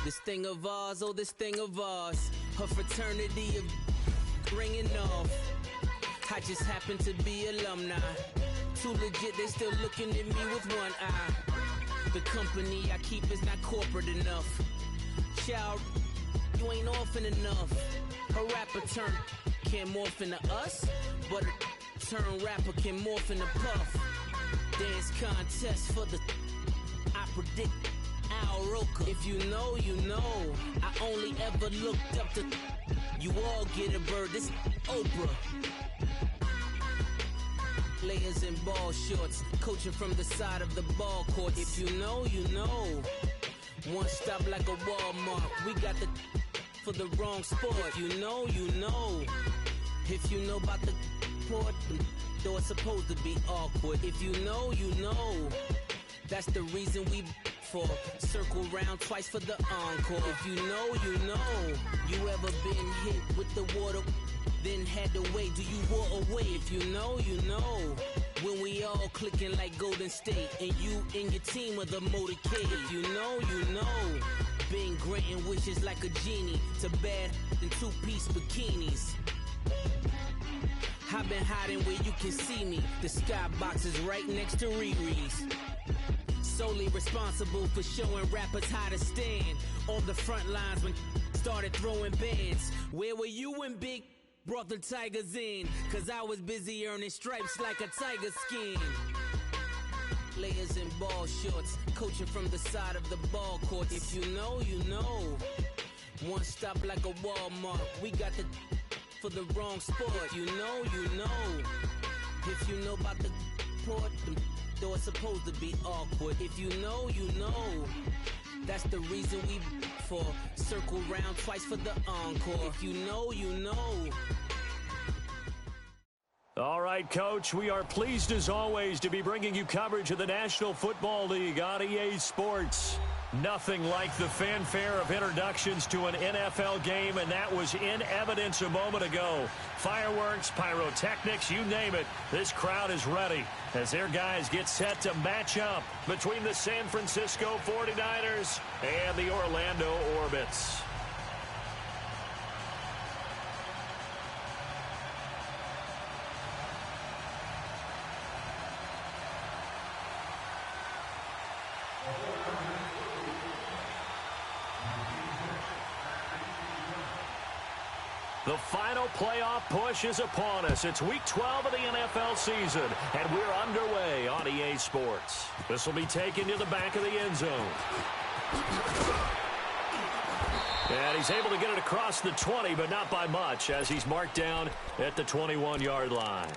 This thing of ours, oh, this thing of ours. Her fraternity of ringing off. I just happen to be alumni. Too legit, they still looking at me with one eye. The company I keep is not corporate enough. Child, you ain't orphan enough. A rapper turn can't morph into us, but a turn rapper can morph into Puff. Dance contest for the I predict Al Roker. If you know, you know. I only ever looked up to you all get a bird. This Oprah. Layers in ball shorts, coaching from the side of the ball court. If you know, you know. One stop like a Walmart. We got the for the wrong sport. You know, you know. If you know about the port, though it's supposed to be awkward. If you know, you know. That's the reason we for circle round twice for the encore. If you know, you know. You ever been hit with the water, then had to wait? Do you walk away? If you know, you know. When we all clicking like Golden State, and you and your team are the motorcade. If you know, you know. Been granting wishes like a genie to bad in two-piece bikinis. I've been hiding where you can see me. The skybox is right next to Riri's. Solely responsible for showing rappers how to stand on the front lines when started throwing bands. Where were you when Big brought the Tigers in? Cause I was busy earning stripes like a tiger skin. Layers in ball shorts, coaching from the side of the ball court. If you know, you know. One stop like a Walmart. We got the for the wrong sport. You know, you know. If you know about the port, though it's supposed to be awkward. If you know, you know. That's the reason we for circle round twice for the encore. If you know, you know. All right, Coach, we are pleased as always to be bringing you coverage of the National Football League on EA Sports. Nothing like the fanfare of introductions to an NFL game, and that was in evidence a moment ago. Fireworks, pyrotechnics, you name it. This crowd is ready as their guys get set to match up between the San Francisco 49ers and the Orlando Orbits. The final playoff push is upon us. It's Week 12 of the NFL season, and we're underway on EA Sports. This will be taken to the back of the end zone. And he's able to get it across the 20, but not by much, as he's marked down at the 21-yard line.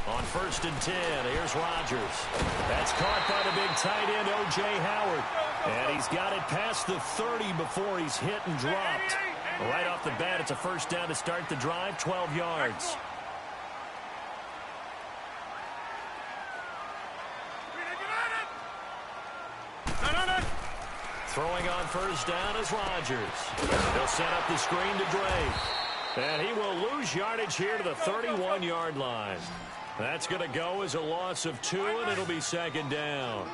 On 1st and 10, here's Rodgers. That's caught by the big tight end, O.J. Howard. And he's got it past the 30 before he's hit and dropped. Right off the bat, it's a first down to start the drive, 12 yards. Throwing on first down is Rodgers. He'll set up the screen to Drake. And he will lose yardage here to the 31-yard line. That's going to go as a loss of 2, and it'll be second down.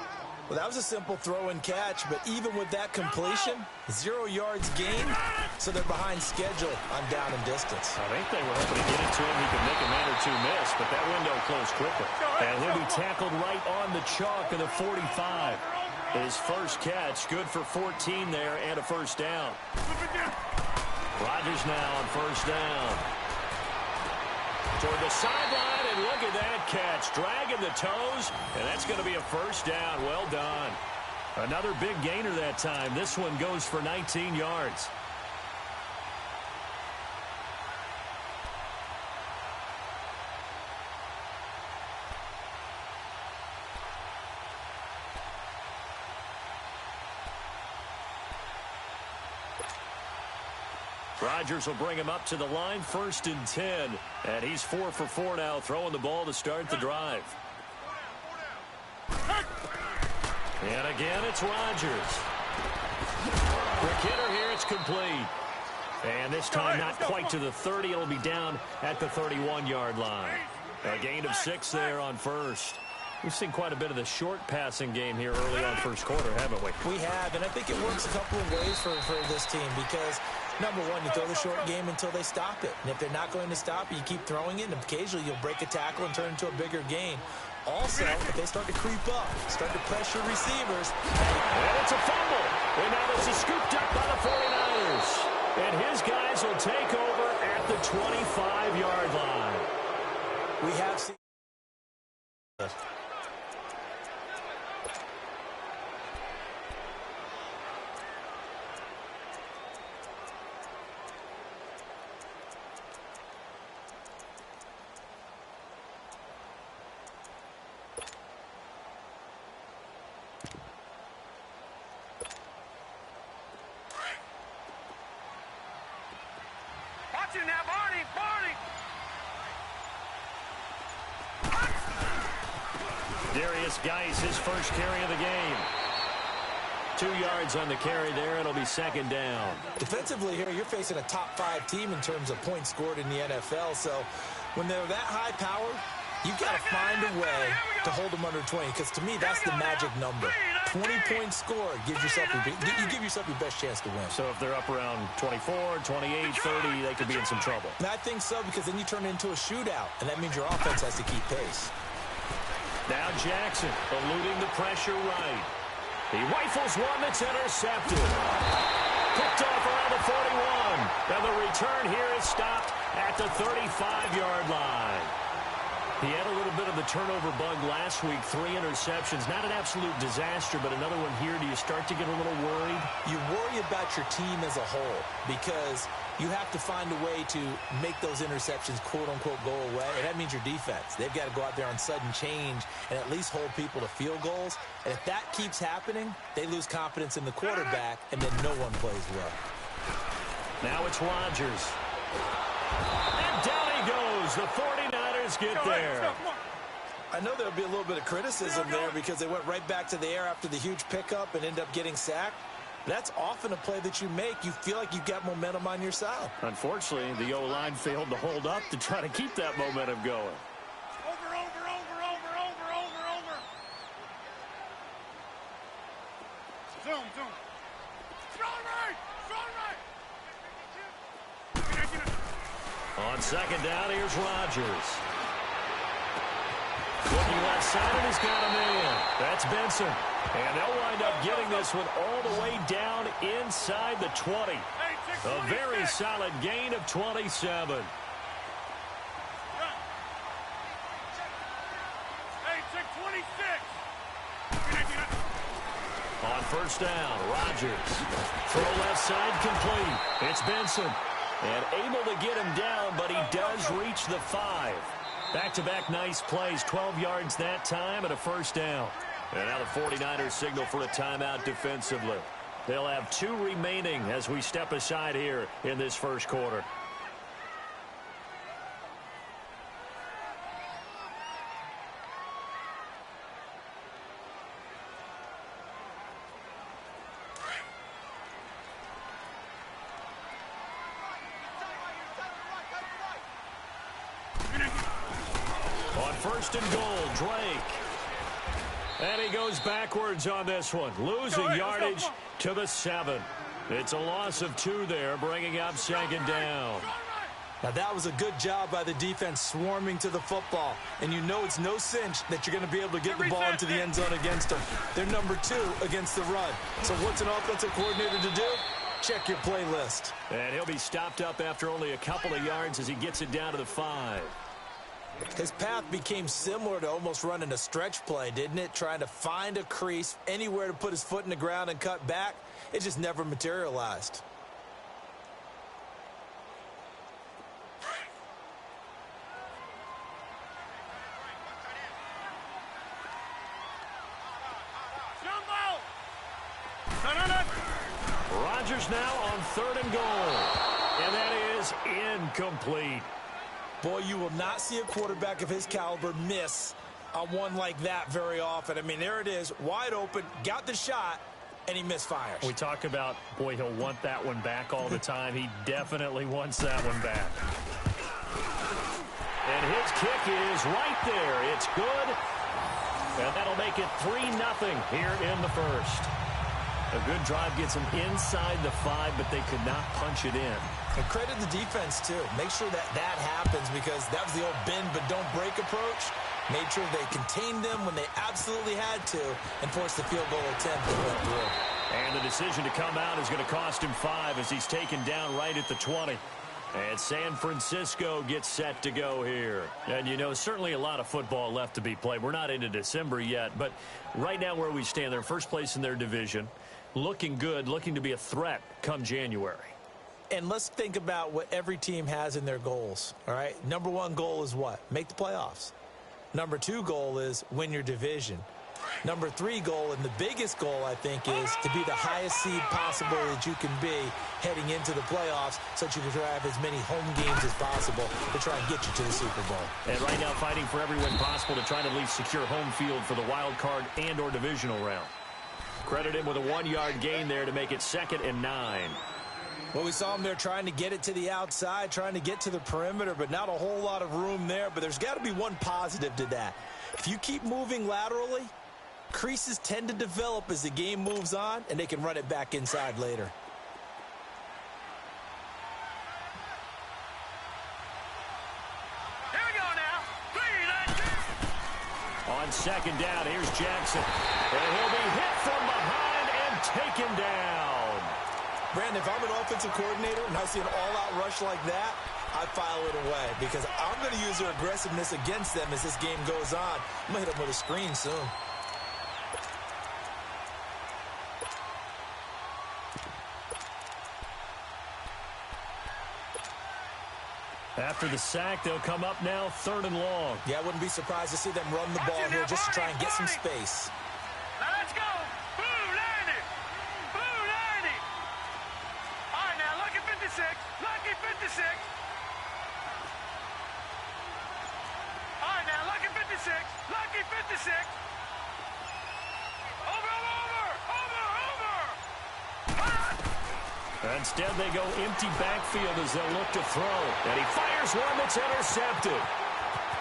Well, that was a simple throw and catch, but even with that completion, 0 yards gained, so they're behind schedule on down and distance. I think they were hoping to get it to him. He could make a man or two miss, but that window closed quickly. And he'll be tackled right on the chalk of the 45. His first catch, good for 14 there and a first down. Rodgers now on first down. Toward the sideline, and look at that catch. Dragging the toes, and that's going to be a first down. Well done. Another big gainer that time. This one goes for 19 yards. Rodgers will bring him up to the line, 1st and 10. And he's 4 for 4 now, throwing the ball to start the drive. And again, it's Rodgers. Quick hitter here, it's complete. And this time not quite to the 30. It'll be down at the 31-yard line. A gain of 6 there on first. We've seen quite a bit of the short passing game here early on first quarter, haven't we? We have, and I think it works a couple of ways for this team because, number one, you throw the short game until they stop it. And if they're not going to stop it, you keep throwing it, and occasionally you'll break a tackle and turn it into a bigger gain. Also, if they start to creep up, start to pressure receivers. And it's a fumble. And now this is scooped up by the 49ers. And his guys will take over at the 25-yard line. We have seen... Now, Barney! Darius Geis, his first carry of the game. 2 yards on the carry there. It'll be 2nd down. Defensively here, you're facing a top-5 team in terms of points scored in the NFL. So when they're that high-powered, you've got to find a way to hold them under 20. Because to me, that's the magic number. 20 points scored gives yourself you give yourself your best chance to win. So if they're up around 24, 28, 30, they could be in some trouble. And I think so, because then you turn it into a shootout, and that means your offense has to keep pace. Now Jackson eluding the pressure right. He rifles one that's intercepted. Picked off around the 41. And the return here is stopped at the 35-yard line. He had a little bit of the turnover bug last week, 3 interceptions. Not an absolute disaster, but another one here. Do you start to get a little worried? You worry about your team as a whole because you have to find a way to make those interceptions, quote-unquote, go away. And that means your defense. They've got to go out there on sudden change and at least hold people to field goals. And if that keeps happening, they lose confidence in the quarterback, and then no one plays well. Now it's Rodgers. And down he goes. The 49ers get there. I know there'll be a little bit of criticism there because they went right back to the air after the huge pickup and ended up getting sacked. That's often a play that you make. You feel like you've got momentum on your side. Unfortunately, the O-line failed to hold up to try to keep that momentum going. Over. Zoom. On 2nd down, here's Rodgers. Looking left side, and he's got him in. That's Benson. And they'll wind up getting this one all the way down inside the 20. A very solid gain of 27. On 1st down, Rodgers. Throw left side complete. It's Benson. And able to get him down, but he does reach the 5. Back-to-back nice plays, 12 yards that time and a 1st down. And now the 49ers signal for a timeout defensively. They'll have 2 remaining as we step aside here in this first quarter. On 1st and goal, Drake. And he goes backwards on this one, losing yardage to the 7. It's a loss of 2 there, bringing up 2nd down. Now, that was a good job by the defense swarming to the football. And you know it's no cinch that you're going to be able to get the ball into the end zone against them. They're number 2 against the run. So what's an offensive coordinator to do? Check your playlist. And he'll be stopped up after only a couple of yards as he gets it down to the 5. His path became similar to almost running a stretch play, didn't it? Trying to find a crease, anywhere to put his foot in the ground and cut back. It just never materialized. Rodgers now on 3rd and goal. And that is incomplete. Boy, you will not see a quarterback of his caliber miss on one like that very often. I mean, there it is, wide open, got the shot, and he misfires. We talk about, boy, he'll want that one back all the time. He definitely wants that one back. And his kick is right there. It's good. And that'll make it 3-0 here in the first. A good drive gets them inside the 5, but they could not punch it in. And credit the defense, too. Make sure that happens, because that was the old bend but don't break approach. Made sure they contained them when they absolutely had to and forced the field goal attempt that went through. And the decision to come out is going to cost him 5 as he's taken down right at the 20. And San Francisco gets set to go here. And, you know, certainly a lot of football left to be played. We're not into December yet, but right now where we stand, they're first place in their division, looking good, looking to be a threat come January. And let's think about what every team has in their goals, all right? Number 1 goal is what? Make the playoffs. Number 2 goal is win your division. Number 3 goal, and the biggest goal, I think, is to be the highest seed possible that you can be heading into the playoffs, so that you can drive as many home games as possible to try and get you to the Super Bowl. And right now fighting for every win possible to try to at least secure home field for the wild card and or divisional round. Credit him with a 1-yard gain there to make it 2nd and 9. Well, we saw him there trying to get it to the outside, trying to get to the perimeter, but not a whole lot of room there. But there's got to be one positive to that. If you keep moving laterally, creases tend to develop as the game moves on, and they can run it back inside later. Here we go now. 3, On 2nd down, here's Jackson. And he'll be hit from behind and taken down. Brandon, if I'm an offensive coordinator and I see an all-out rush like that, I file it away, because I'm going to use their aggressiveness against them as this game goes on. I'm going to hit them with a screen soon. After the sack, they'll come up now 3rd and long. Yeah, I wouldn't be surprised to see them run the ball here just to try and get some space. Now let's go. Blue 90. Blue 90. All right, now lucky 56. Lucky 56. All right, now lucky 56. Lucky 56. Over. Instead, they go empty backfield as they'll look to throw. And he fires one that's intercepted.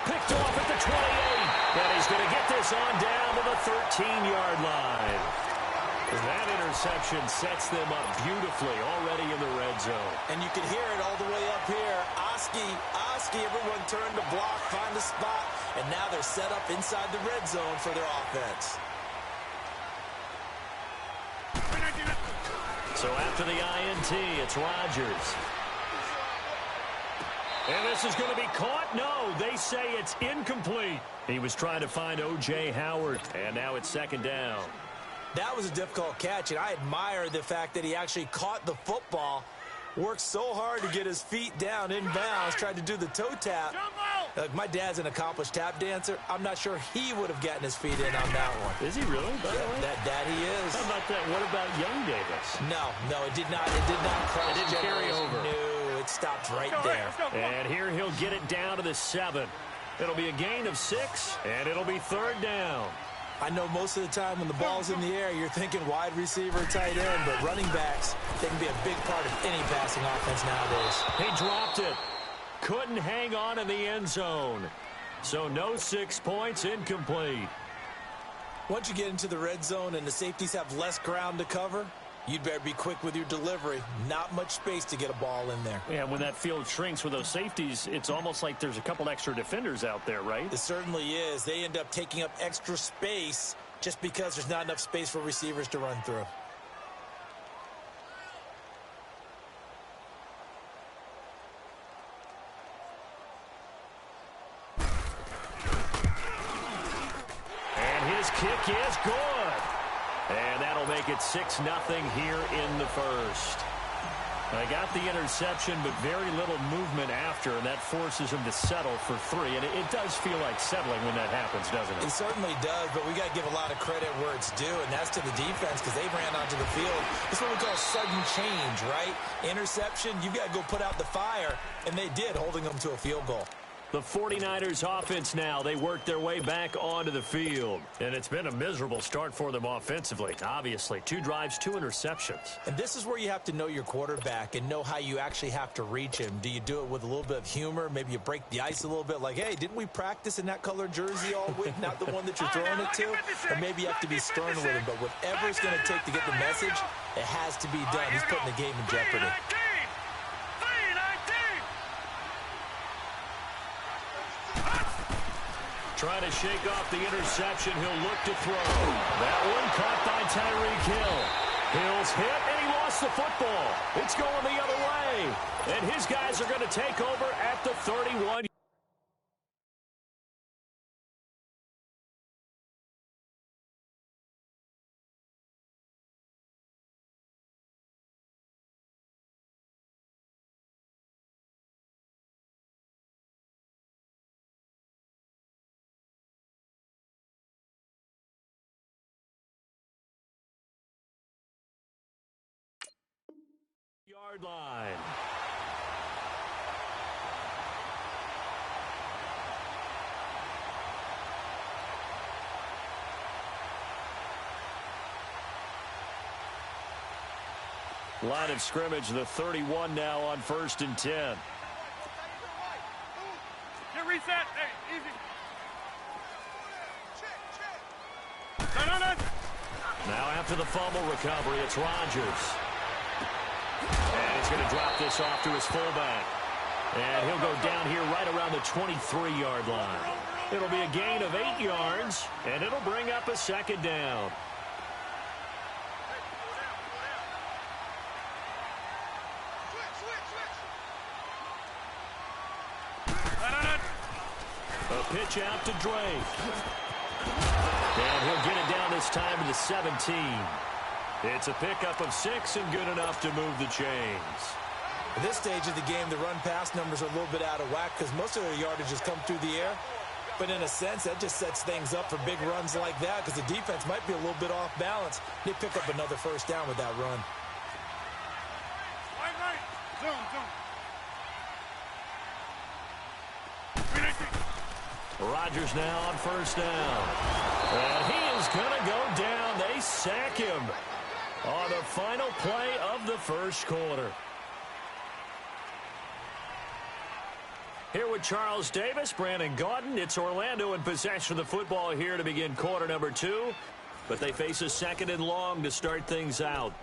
Picked off at the 28. And he's going to get this on down to the 13-yard line. And that interception sets them up beautifully already in the red zone. And you can hear it all the way up here. Oski, everyone turned to block, find a spot, and now they're set up inside the red zone for their offense. So after the INT, it's Rodgers. And this is going to be caught. No, they say it's incomplete. He was trying to find O.J. Howard, and now it's 2nd down. That was a difficult catch, and I admire the fact that he actually caught the football, worked so hard to get his feet down inbounds, tried to do the toe tap. My dad's an accomplished tap dancer. I'm not sure he would have gotten his feet in on that one. Is he really? That he is. How about that? What about Young Davis? No, it did not cross. It didn't carry over. No, it stopped right there. And here he'll get it down to the 7. It'll be a gain of 6, and it'll be 3rd down. I know most of the time when the ball's in the air, you're thinking wide receiver, tight end, but running backs, they can be a big part of any passing offense nowadays. He dropped it. Couldn't hang on in the end zone. So no 6 points, incomplete. Once you get into the red zone and the safeties have less ground to cover, you'd better be quick with your delivery. Not much space to get a ball in there. Yeah, when that field shrinks with those safeties, it's almost like there's a couple extra defenders out there, right? It certainly is. They end up taking up extra space just because there's not enough space for receivers to run through. Kick is good. And that'll make it 6-0 here in the first. I got the interception, but very little movement after, and that forces him to settle for 3. And it does feel like settling when that happens, doesn't it? It certainly does, but we got to give a lot of credit where it's due, and that's to the defense because they ran onto the field. It's what we call sudden change, right? Interception, you've got to go put out the fire, and they did, holding them to a field goal. The 49ers offense now, they work their way back onto the field. And it's been a miserable start for them offensively, obviously. 2 drives, 2 interceptions. And this is where you have to know your quarterback and know how you actually have to reach him. Do you do it with a little bit of humor? Maybe you break the ice a little bit like, hey, didn't we practice in that color jersey all week? Not the one that you're throwing it to? Or maybe you have to be stern with him. But whatever it's going to take to get the message, it has to be done. He's putting the game in jeopardy. Trying to shake off the interception. He'll look to throw. That one caught by Tyreek Hill. Hill's hit, and he lost the football. It's going the other way. And his guys are going to take over at the 31. Yard line. Line of scrimmage, the 31 now on 1st and 10. Get reset. Hey, easy. No. Now after the fumble recovery, it's Rodgers. And he's going to drop this off to his fullback. And he'll go down here right around the 23-yard line. It'll be a gain of 8 yards, and it'll bring up a 2nd down. A pitch out to Drake. And he'll get it down this time to the 17. It's a pickup of 6 and good enough to move the chains. At this stage of the game, the run-pass numbers are a little bit out of whack because most of their yardage has come through the air. But in a sense, that just sets things up for big runs like that because the defense might be a little bit off balance. They pick up another 1st down with that run. Right. Zone. Rodgers now on 1st down. And he is going to go down. They sack him on the final play of the 1st quarter. Here with Charles Davis, Brandon Gaudin. It's Orlando in possession of the football here to begin quarter number 2. But they face a 2nd and long to start things out.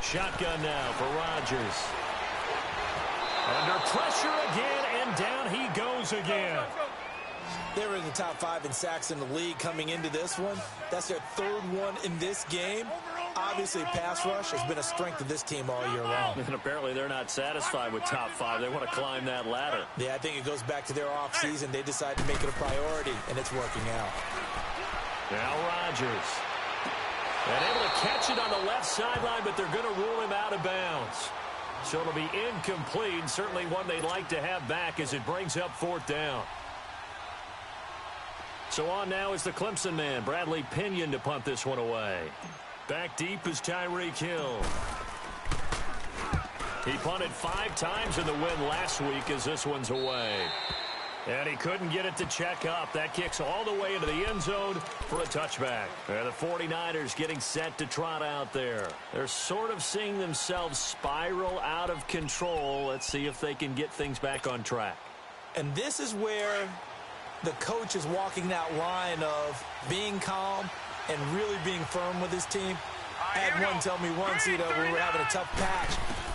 Shotgun now for Rodgers. Under pressure again, and down he goes again. They were in the top 5 in sacks in the league coming into this one. That's their 3rd one in this game. Obviously, pass rush has been a strength of this team all year long. And apparently they're not satisfied with top 5. They want to climb that ladder. Yeah, I think it goes back to their offseason. They decided to make it a priority, and it's working out. Now Rodgers. And able to catch it on the left sideline, but they're going to rule him out of bounds. So it'll be incomplete, certainly one they'd like to have back as it brings up 4th down. So on now is the Clemson man, Bradley Pinion, to punt this one away. Back deep is Tyreek Hill. He punted 5 times in the win last week as this one's away. And he couldn't get it to check up. That kicks all the way into the end zone for a touchback. And the 49ers getting set to trot out there. They're sort of seeing themselves spiral out of control. Let's see if they can get things back on track. And this is where the coach is walking that line of being calm and really being firm with his team. I had one tell me once, when we were having a tough patch,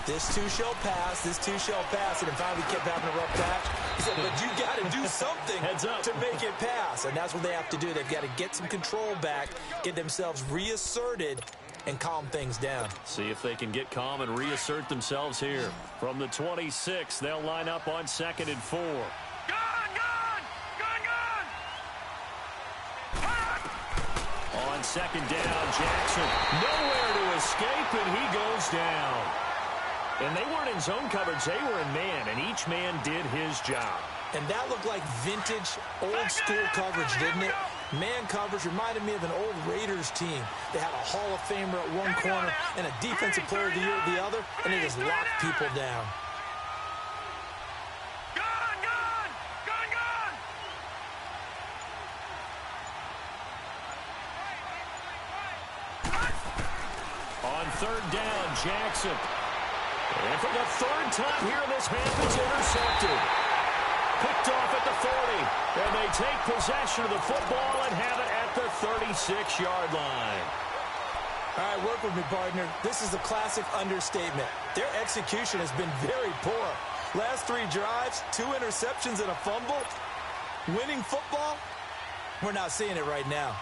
this too shall pass, this too shall pass. And then finally kept having a rough patch. He said, but you got to do something to make it pass. And that's what they have to do. They've got to get some control back, get themselves reasserted, and calm things down. See if they can get calm and reassert themselves here. From the 26, they'll line up on 2nd and 4. On 2nd down, Jackson nowhere to escape, and he goes down. And they weren't in zone coverage. They were in man, and each man did his job. And that looked like vintage, old-school coverage, didn't it? Man coverage reminded me of an old Raiders team. They had a Hall of Famer at one corner and a Defensive Player of the Year at the other, and they just locked people down. On 3rd down, Jackson. And for the 3rd time here in this half, it's intercepted. Picked off at the 40. And they take possession of the football and have it at the 36-yard line. All right, work with me, partner. This is a classic understatement. Their execution has been very poor. Last 3 drives, 2 interceptions and a fumble. Winning football? We're not seeing it right now.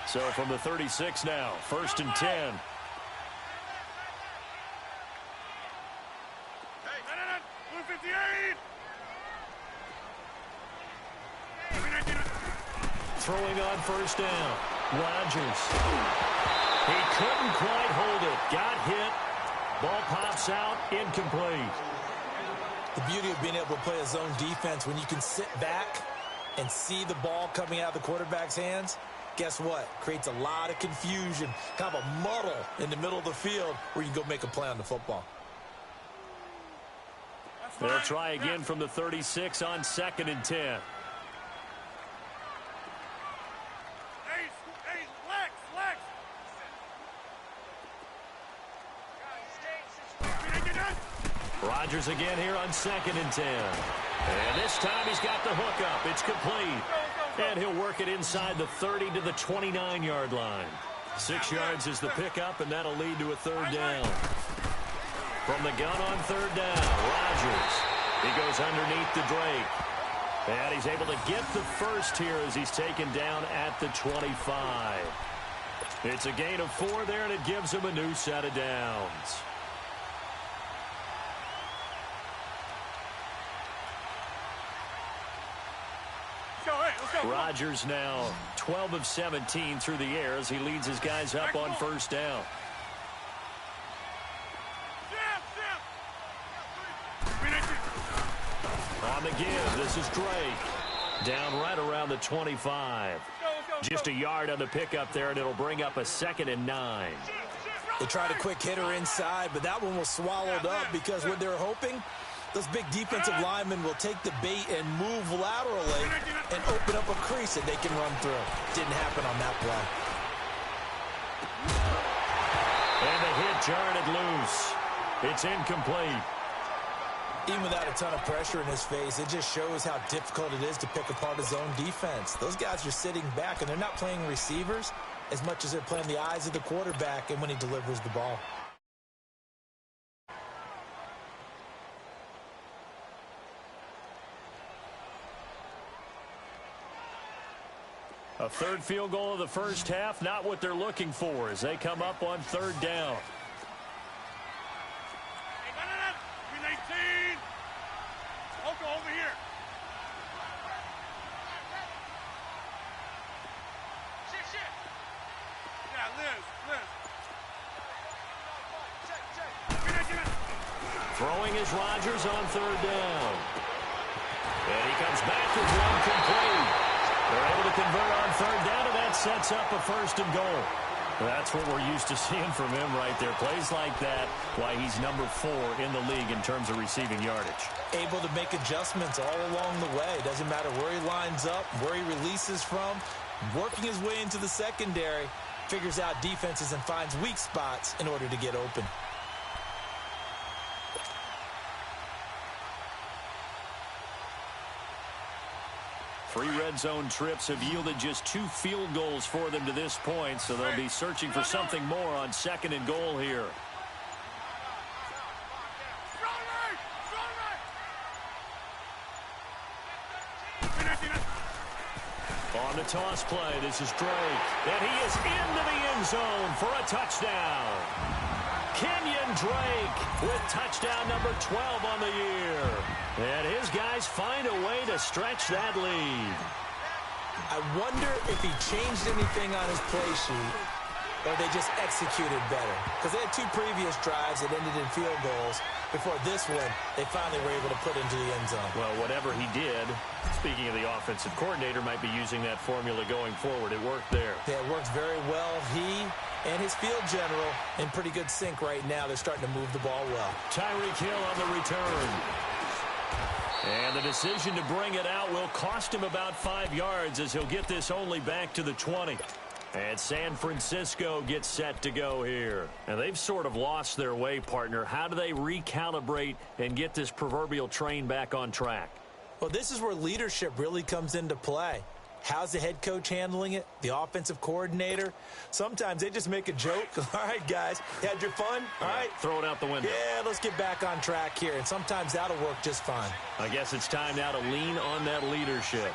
So from the 36 now, 1st and 10. Throwing on 1st down. Rodgers. He couldn't quite hold it. Got hit. Ball pops out. Incomplete. The beauty of being able to play a zone defense when you can sit back and see the ball coming out of the quarterback's hands, guess what? Creates a lot of confusion, kind of a muddle in the middle of the field where you can go make a play on the football. They'll try again from the 36 on 2nd and 10. Rodgers again here on 2nd and 10. And this time he's got the hook up. It's complete. And he'll work it inside the 30 to the 29-yard line. 6 yards is the pickup, and that'll lead to a 3rd down. From the gun on 3rd down, Rodgers. He goes underneath to Drake. And he's able to get the first here as he's taken down at the 25. It's a gain of 4 there, and it gives him a new set of downs. Rodgers now 12 of 17 through the air as he leads his guys up on 1st down. On the give, this is Drake. Down right around the 25. Just a yard on the pickup there, and it'll bring up a 2nd and 9. They tried a quick hitter inside, but that one was swallowed up because what they're hoping, those big defensive linemen will take the bait and move laterally and open up a crease that they can run through. Didn't happen on that play. And the hit jarred it loose. It's incomplete. Even without a ton of pressure in his face, it just shows how difficult it is to pick apart his own defense. Those guys are sitting back, and they're not playing receivers as much as they're playing the eyes of the quarterback and when he delivers the ball. A 3rd field goal of the first half, not what they're looking for as they come up on 3rd down. Over here. Yeah, Liz. Throwing is Rodgers on 3rd down. And he comes back with one complete. They're able to convert on 3rd down, and that sets up a 1st and goal. That's what we're used to seeing from him right there. Plays like that, why he's number 4 in the league in terms of receiving yardage. Able to make adjustments all along the way. Doesn't matter where he lines up, where he releases from. Working his way into the secondary, figures out defenses and finds weak spots in order to get open. Three red zone trips have yielded just 2 field goals for them to this point, so they'll be searching for something more on 2nd and goal here. On the toss play, this is Drake. And he is into the end zone for a touchdown. Kenyon Drake with touchdown number 12 on the year. And his guys find a way to stretch that lead. I wonder if he changed anything on his play sheet or they just executed better. Because they had 2 previous drives that ended in field goals. Before this one, they finally were able to put into the end zone. Well, whatever he did, speaking of the offensive coordinator, might be using that formula going forward. It worked there. Yeah, it works very well. He and his field general in pretty good sync right now. They're starting to move the ball well. Tyreek Hill on the return. And the decision to bring it out will cost him about 5 yards as he'll get this only back to the 20. And San Francisco gets set to go here. And they've sort of lost their way, partner. How do they recalibrate and get this proverbial train back on track? Well, this is where leadership really comes into play. How's the head coach handling it? The offensive coordinator? Sometimes they just make a joke. All right, guys, you had your fun? All right. Throw it out the window. Yeah, let's get back on track here. And sometimes that'll work just fine. I guess it's time now to lean on that leadership.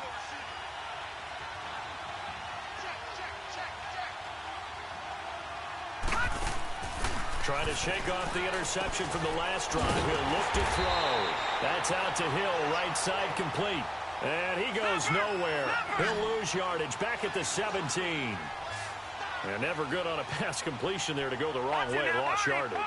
Trying to shake off the interception from the last drive. He'll look to throw. That's out to Hill, right side complete. And he goes nowhere. He'll lose yardage back at the 17. And never good on a pass completion there to go the wrong way. Lost yardage.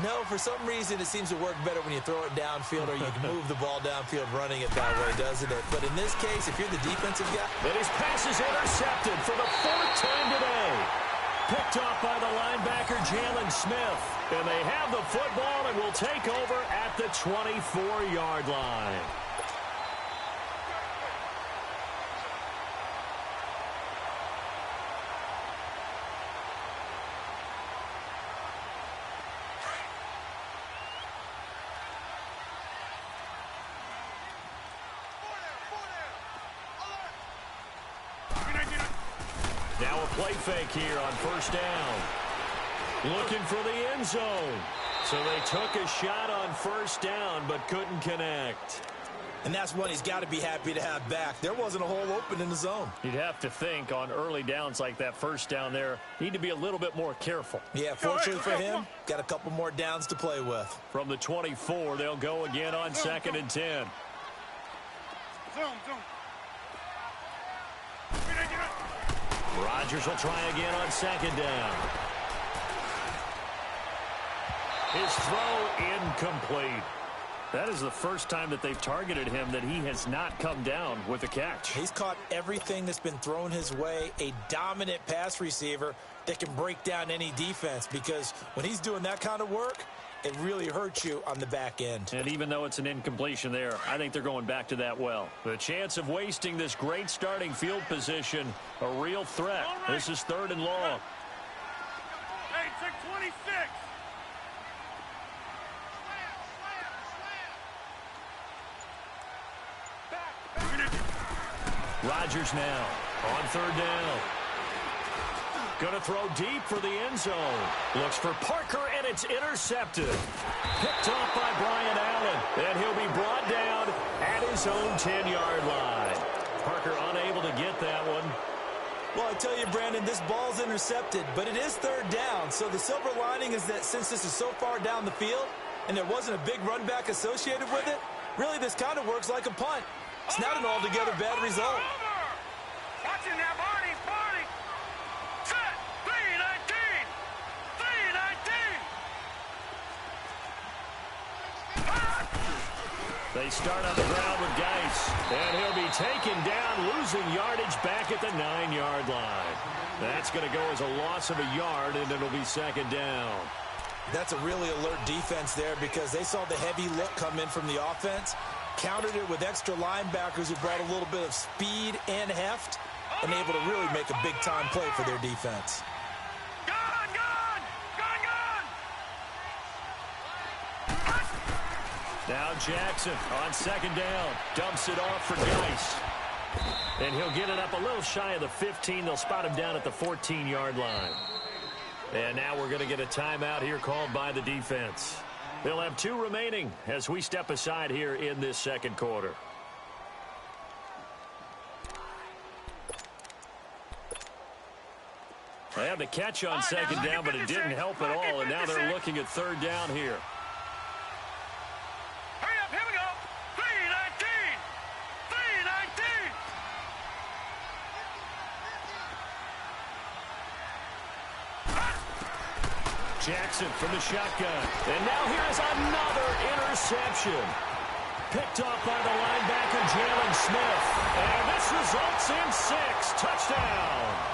No, for some reason it seems to work better when you throw it downfield or you can move the ball downfield running it that way, doesn't it? But in this case, if you're the defensive guy... But his pass is intercepted for the 4th time today. Picked off by the linebacker, Jalen Smith. And they have the football and will take over at the 24-yard line. Now a play fake here on first down. Looking for the end zone. So they took a shot on first down but couldn't connect. And that's one he's got to be happy to have back. There wasn't a hole open in the zone. You'd have to think on early downs like that first down there, need to be a little bit more careful. Yeah, fortunately for him, got a couple more downs to play with. From the 24, they'll go again on 2nd and 10. Rodgers will try again on 2nd down. His throw incomplete. That is the first time that they've targeted him that he has not come down with a catch. He's caught everything that's been thrown his way. A dominant pass receiver that can break down any defense, because when he's doing that kind of work, it really hurts you on the back end. And even though it's an incompletion there, I think they're going back to that well. The chance of wasting this great starting field position, a real threat. Right. This is 3rd and long. Hey, check 26. Rodgers now on 3rd down. Going to throw deep for the end zone. Looks for Parker, and it's intercepted. Picked off by Brian Allen, and he'll be brought down at his own 10-yard line. Parker unable to get that one. Well, I tell you, Brandon, this ball's intercepted, but it is 3rd down. So the silver lining is that since this is so far down the field and there wasn't a big run back associated with it, really this kind of works like a punt. It's not an altogether bad result. Watching that, Barney. Set. 319. 319. They start on the ground with Geis, and he'll be taken down, losing yardage back at the 9-yard line. That's going to go as a loss of a yard, and it'll be 2nd down. That's a really alert defense there, because they saw the heavy look come in from the offense, countered it with extra linebackers who brought a little bit of speed and heft, and able to really make a big-time play for their defense. Now Jackson on 2nd down. Dumps it off for Geis. And he'll get it up a little shy of the 15. They'll spot him down at the 14-yard line. And now we're going to get a timeout here called by the defense. They'll have 2 remaining as we step aside here in this second quarter. They had the catch on second down, but it didn't help at all, and now they're looking at third down here. Hurry up, here we go. 3-19. 3-19. Jackson from the shotgun. And now here is another interception. Picked off by the linebacker, Jalen Smith. And this results in 6. Touchdown.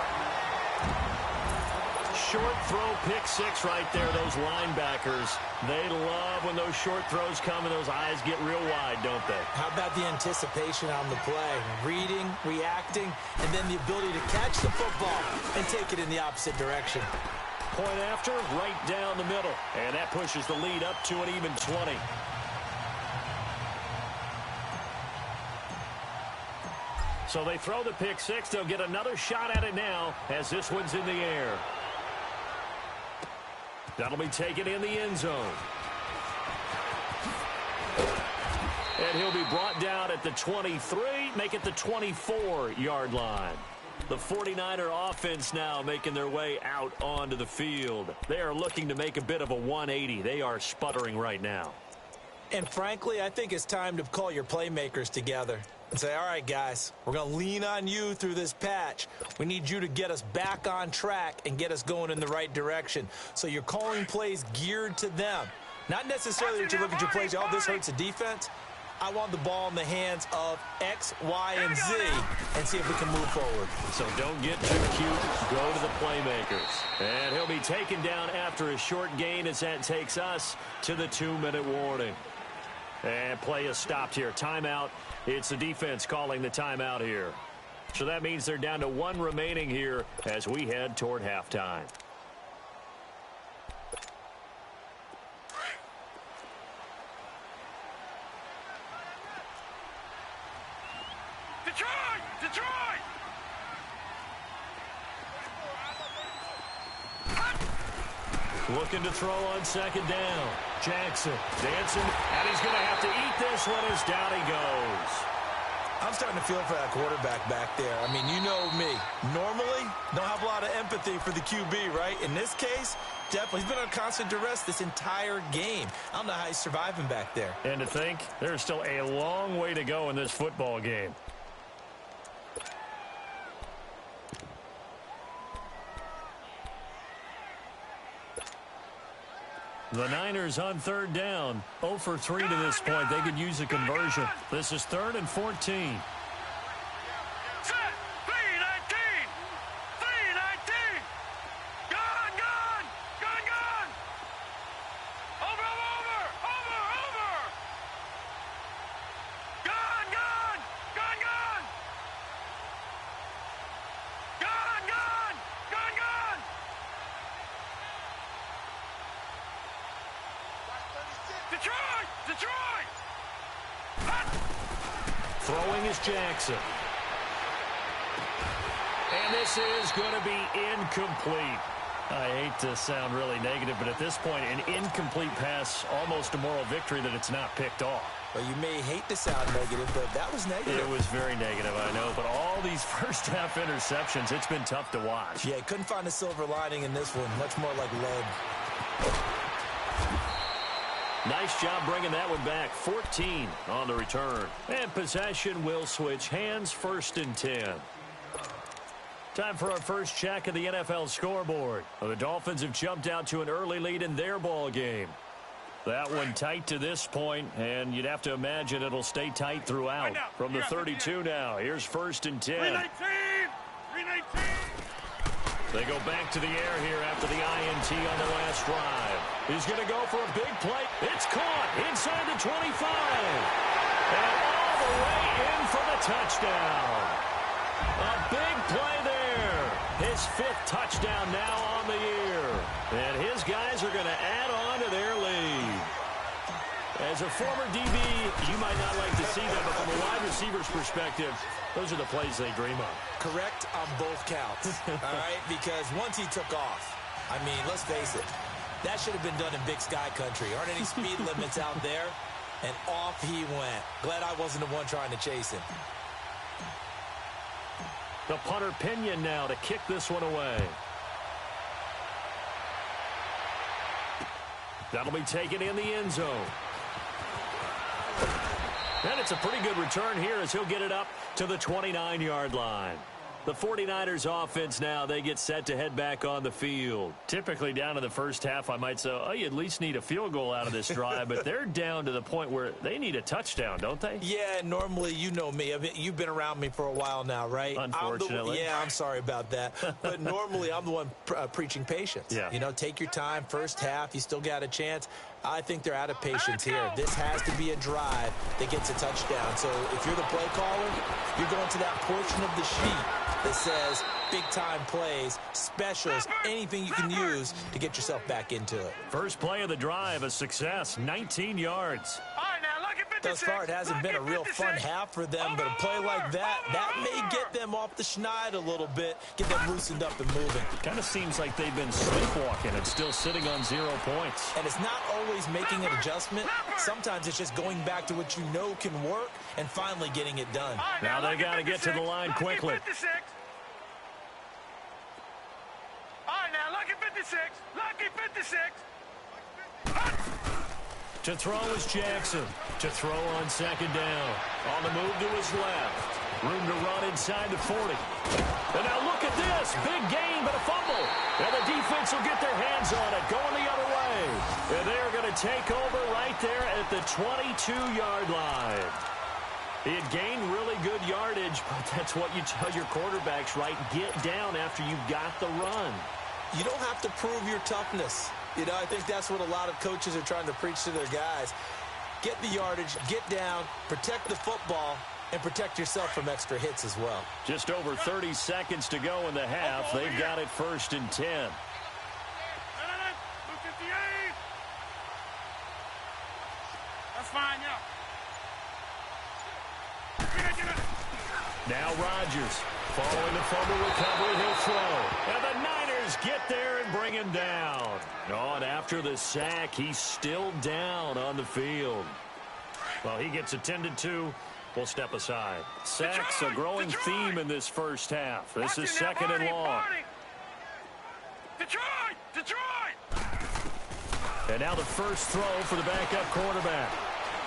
Short throw, pick 6 right there. Those linebackers, they love when those short throws come and those eyes get real wide, don't they? How about the anticipation on the play? Reading, reacting, and then the ability to catch the football and take it in the opposite direction. Point after, right down the middle. And that pushes the lead up to an even 20. So they throw the pick 6. They'll get another shot at it now as this one's in the air. That'll be taken in the end zone. And he'll be brought down at the 23, make it the 24-yard line. The 49er offense now making their way out onto the field. They are looking to make a bit of a 180. They are sputtering right now. And frankly, I think it's time to call your playmakers together and say, all right, guys, we're going to lean on you through this patch. We need you to get us back on track and get us going in the right direction. So you're calling plays geared to them. Not necessarily that you look at your plays, oh, this hurts the defense. I want the ball in the hands of X, Y, and Z and see if we can move forward. So don't get too cute. Go to the playmakers. And he'll be taken down after a short gain as that takes us to the 2-minute warning. And play is stopped here. Timeout. It's the defense calling the timeout here. So that means they're down to 1 remaining here as we head toward halftime. Detroit! Detroit! Looking to throw on second down. Jackson dancing, and he's going to have to eat this one as down he goes. I'm starting to feel for that quarterback back there. I mean, you know me. Normally, don't have a lot of empathy for the QB, right? In this case, definitely. He's been on constant duress this entire game. I don't know how he's surviving back there. And to think, there's still a long way to go in this football game. The Niners on third down. 0 for 3 to this point. They could use a conversion. This is 3rd and 14. Set! 3-19! 3-19! Gone! Gone! Gone! Gone! Over! Over! Over! Over! Gone! Gone! Gone! Gone! Gone! Gone! Gone! Gone! Detroit! Detroit! Throwing is Jackson. And this is going to be incomplete. I hate to sound really negative, but at this point, an incomplete pass, almost a moral victory that it's not picked off. Well, you may hate to sound negative, but that was negative. It was very negative, I know. But all these first-half interceptions, it's been tough to watch. Yeah, couldn't find a silver lining in this one. Much more like lead. Nice job bringing that one back. 14 on the return. And possession will switch hands, 1st and 10. Time for our first check of the NFL scoreboard. The Dolphins have jumped out to an early lead in their ball game. That one tight to this point, and you'd have to imagine it'll stay tight throughout. From the 32 now, here's 1st and 10. 3-19! 3-19! They go back to the air here after the INT on the last drive. He's going to go for a big play. It's caught inside the 25. And all the way in for the touchdown. A big play there. His 5th touchdown now on the year. And his guys are going to add on to their lead. As a former DB, you might not like to see that, but from a wide receiver's perspective, those are the plays they dream of. Correct on both counts, all right? Because once he took off, I mean, let's face it, That should have been done in Big Sky Country. Aren't any speed limits out there? And off he went. Glad I wasn't the one trying to chase him. The punter Pinion now to kick this one away. That'll be taken in the end zone. And it's a pretty good return here as he'll get it up to the 29-yard line. The 49ers offense now, they get set to head back on the field. Typically down in the first half, I might say, oh, you at least need a field goal out of this drive, but they're down to the point where they need a touchdown, don't they? Yeah, normally, you know me. I mean, you've been around me for a while now, right? Unfortunately. I'm sorry about that. But normally, I'm the one preaching patience. Yeah. You know, take your time, first half, you still got a chance. I think they're out of patience here. This has to be a drive that gets a touchdown. So if you're the play caller, you're going to that portion of the sheet that says big-time plays, specials, anything you can use to get yourself back into it. First play of the drive, a success, 19 yards. All right, now, look at 56. Thus far, it hasn't been a real fun half for them, but a play like that may get them off the schneid a little bit, get them loosened up and moving. Kind of seems like they've been sleepwalking and still sitting on 0 points. And it's not always making an adjustment. Sometimes it's just going back to what you know can work and finally getting it done. Right, Now they got to get to the line quickly. 56. All right, now, lucky 56. Lucky 56. To throw is Jackson. To throw on second down. On the move to his left. Room to run inside the 40. And now look at this. Big gain, but a fumble. And the defense will get their hands on it, going the other way. And they're going to take over right there at the 22-yard line. He had gained really good yardage, but that's what you tell your quarterbacks, right? Get down after you've got the run. You don't have to prove your toughness. You know, I think that's what a lot of coaches are trying to preach to their guys. Get the yardage, get down, protect the football, and protect yourself from extra hits as well. Just over 30 seconds to go in the half. They've got it 1st and 10. That's fine, yeah. Now Rodgers, following the fumble recovery, he'll throw. And the Niners get there and bring him down. Oh, and after the sack, he's still down on the field. Well, he gets attended to. We'll step aside. Sacks, a growing theme in this first half. This is 2nd and long. Detroit! And now the first throw for the backup quarterback.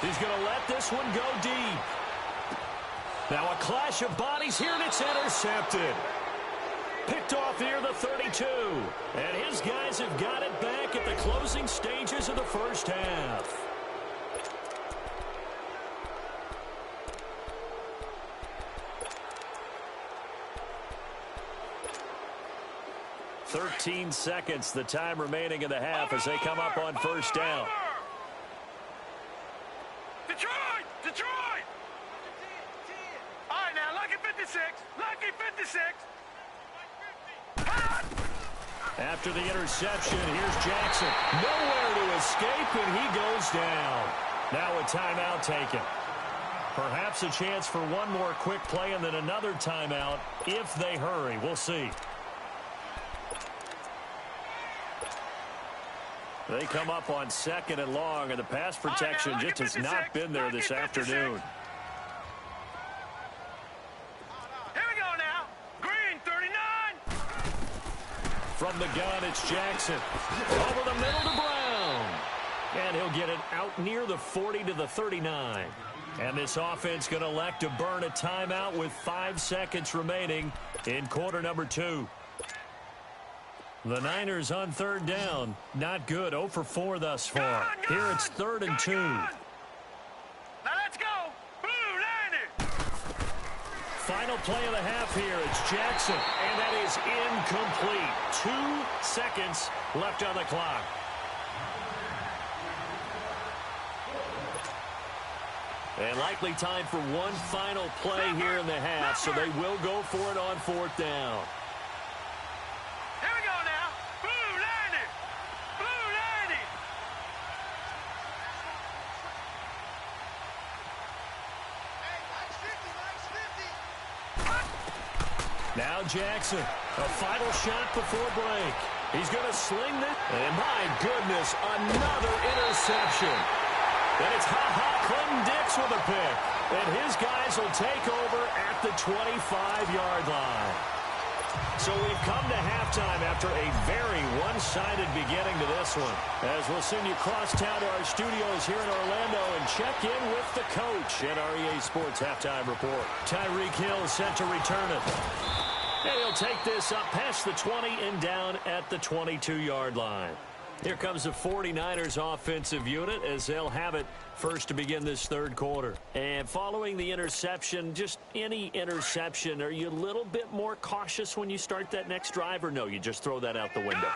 He's going to let this one go deep. Now a clash of bodies here, and it's intercepted. Picked off near the 32. And his guys have got it back at the closing stages of the first half. "13 seconds, the time remaining in the half as they come up on first down. Detroit! All right, now, lucky 56. Lucky 56. After the interception, here's Jackson. Nowhere to escape, and he goes down. Now a timeout taken. Perhaps a chance for one more quick play and then another timeout if they hurry. We'll see. They come up on 2nd and long, and the pass protection just has not been there this afternoon. Here we go now. Green, 39. From the gun, it's Jackson. Over the middle to Brown. And he'll get it out near the 40 to the 39. And this offense going to elect to burn a timeout with 5 seconds remaining in quarter number 2. The Niners on 3rd down. Not good. 0 for 4 thus far. Here it's 3rd and 2. Now let's go. Blue, Niner. Final play of the half here. It's Jackson. And that is incomplete. 2 seconds left on the clock. And likely time for one final play here in the half, so they will go for it on 4th down. Here we go now. Blue, Niner. Blue, Niner. Now Jackson, a final shot before break. He's going to sling this. And my goodness, another interception. And it's Clinton Dix with a pick. And his guys will take over at the 25-yard line. So we've come to halftime after a very one-sided beginning to this one. As we'll send you cross town to our studios here in Orlando and check in with the coach at our EA Sports Halftime Report. Tyreek Hill set to return it. And he'll take this up past the 20 and down at the 22-yard line. Here comes the 49ers offensive unit as they'll have it first to begin this third quarter. And following the interception, just any interception, are you a little bit more cautious when you start that next drive, or no, you just throw that out the window?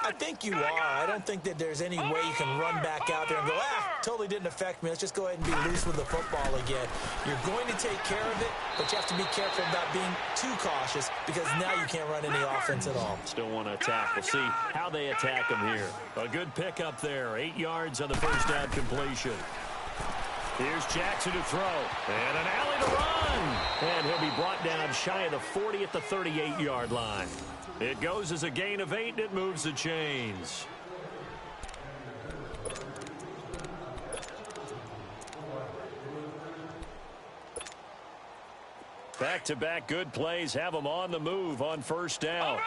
I think you are. I don't think that there's any way you can run back out there and go, totally didn't affect me. Let's just go ahead and be loose with the football again. You're going to take care of it, but you have to be careful about being too cautious because now you can't run any offense at all. Still want to attack. We'll see how they attack him here. A good pickup there. 8 yards on the first down completion. Here's Jackson to throw. And an alley to run. And he'll be brought down shy of the 40 at the 38-yard line. It goes as a gain of 8, and it moves the chains. Back-to-back good plays have them on the move on first down.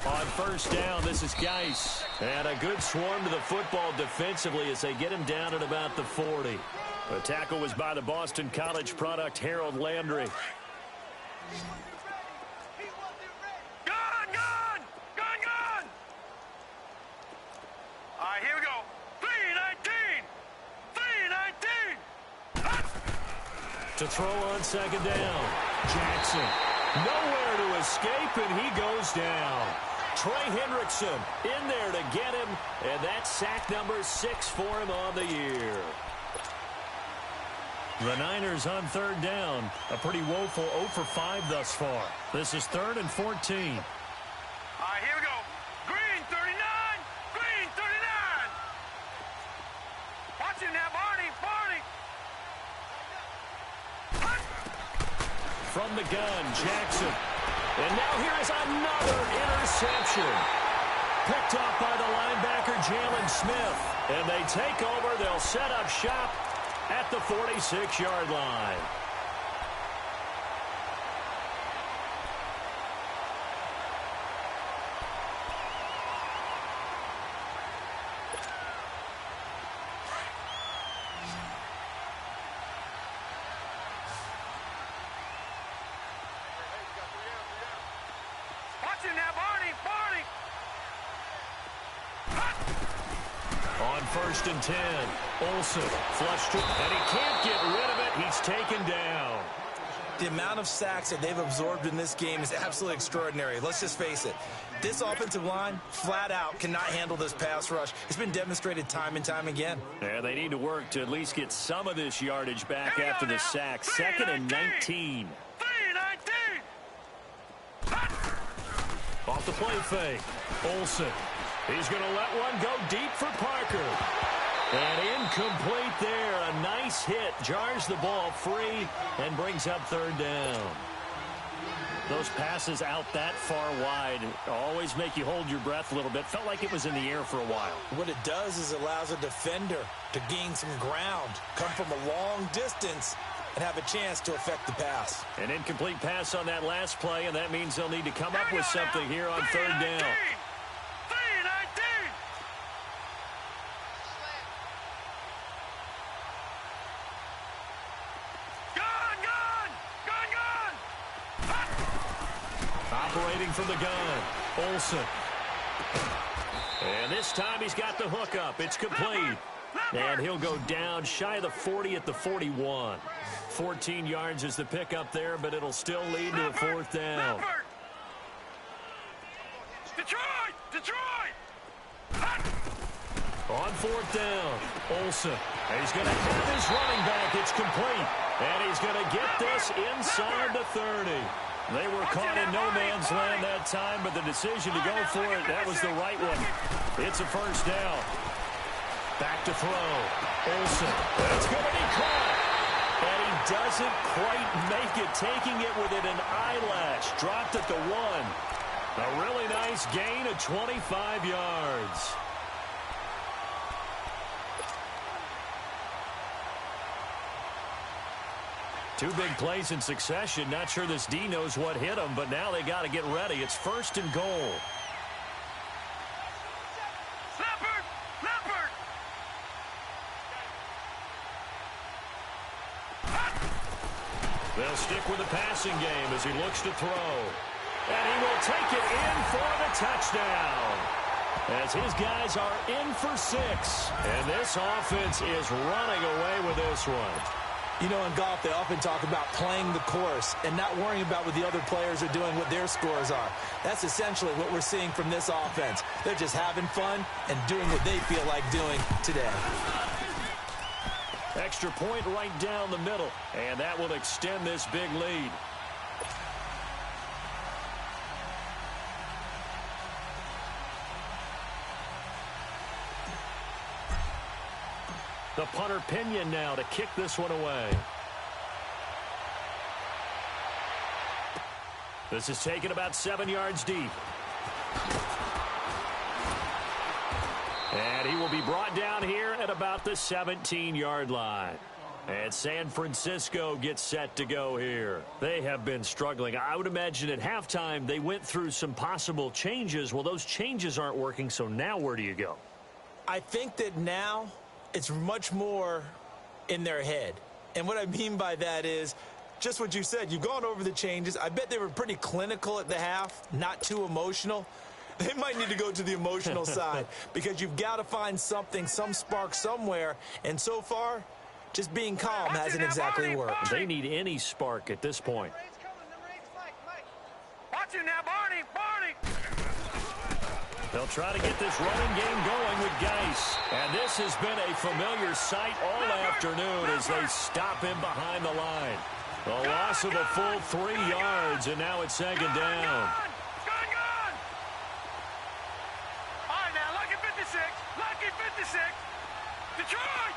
On first down, this is Geis. And a good swarm to the football defensively as they get him down at about the 40. The tackle was by the Boston College product, Harold Landry. Gun! All right, here we go. 3-19. To throw on second down. Jackson. Nowhere to escape, and he goes down. Trey Hendrickson in there to get him, and that's sack number 6 for him on the year. The Niners on third down. A pretty woeful 0 for 5 thus far. This is 3rd and 14. All right, here we go. Green 39. Watch it now, Barney. From the gun, Jackson. And now here is another interception. Picked off by the linebacker, Jalen Smith. And they take over. They'll set up shop at the 46-yard line. Watch it now, Barney. On 1st and 10, Olsen flushed it, and he can't get rid of it. He's taken down. The amount of sacks that they've absorbed in this game is absolutely extraordinary. Let's just face it. This offensive line, flat out, cannot handle this pass rush. It's been demonstrated time and time again. Yeah, they need to work to at least get some of this yardage back after the sack. 2nd and 19. 3-19. Off the play fake. Olsen. He's going to let one go deep for Parker. And incomplete there. A nice hit. Jars the ball free and brings up 3rd down. Those passes out that far wide always make you hold your breath a little bit. Felt like it was in the air for a while. What it does is allows a defender to gain some ground, come from a long distance, and have a chance to affect the pass. An incomplete pass on that last play, and that means they'll need to come up with something here on 3rd down. 3-19. Gun. Operating from the gun, Olsen. And this time he's got the hook up. It's complete. And he'll go down shy of the 40 at the 41. 14 yards is the pickup there, but it'll still lead to a 4th down. Detroit! On 4th down, Olsen. He's going to have his running back. It's complete. And he's going to get this inside the 30. They were caught in no man's land that time, but the decision to go for it, that was the right one. It's a 1st down. Back to throw. Olsen. That's going to be caught. And he doesn't quite make it, taking it within an eyelash. Dropped at the 1. A really nice gain of 25 yards. Two big plays in succession. Not sure this D knows what hit him, but now they got to get ready. It's 1st and goal. They'll stick with the passing game as he looks to throw. And he will take it in for the touchdown. As his guys are in for 6. And this offense is running away with this one. You know, in golf, they often talk about playing the course and not worrying about what the other players are doing, what their scores are. That's essentially what we're seeing from this offense. They're just having fun and doing what they feel like doing today. Extra point right down the middle, and that will extend this big lead. The punter Pinion now to kick this one away. This is taken about 7 yards deep. And he will be brought down here at about the 17-yard line. And San Francisco gets set to go here. They have been struggling. I would imagine at halftime they went through some possible changes. Well, those changes aren't working, so now where do you go? I think that now it's much more in their head. And what I mean by that is just what you said. You've gone over the changes. I bet they were pretty clinical at the half, not too emotional. They might need to go to the emotional side because you've got to find something, some spark somewhere. And so far, just being calm hasn't exactly worked. They need any spark at this point. Watch him now, Barney! They'll try to get this running game going with Geis. And this has been a familiar sight all afternoon as they stop him behind the line. A loss of a full 3 yards, and now it's 2nd down. Gone! All right, now, lucky 56. Lucky 56. Detroit!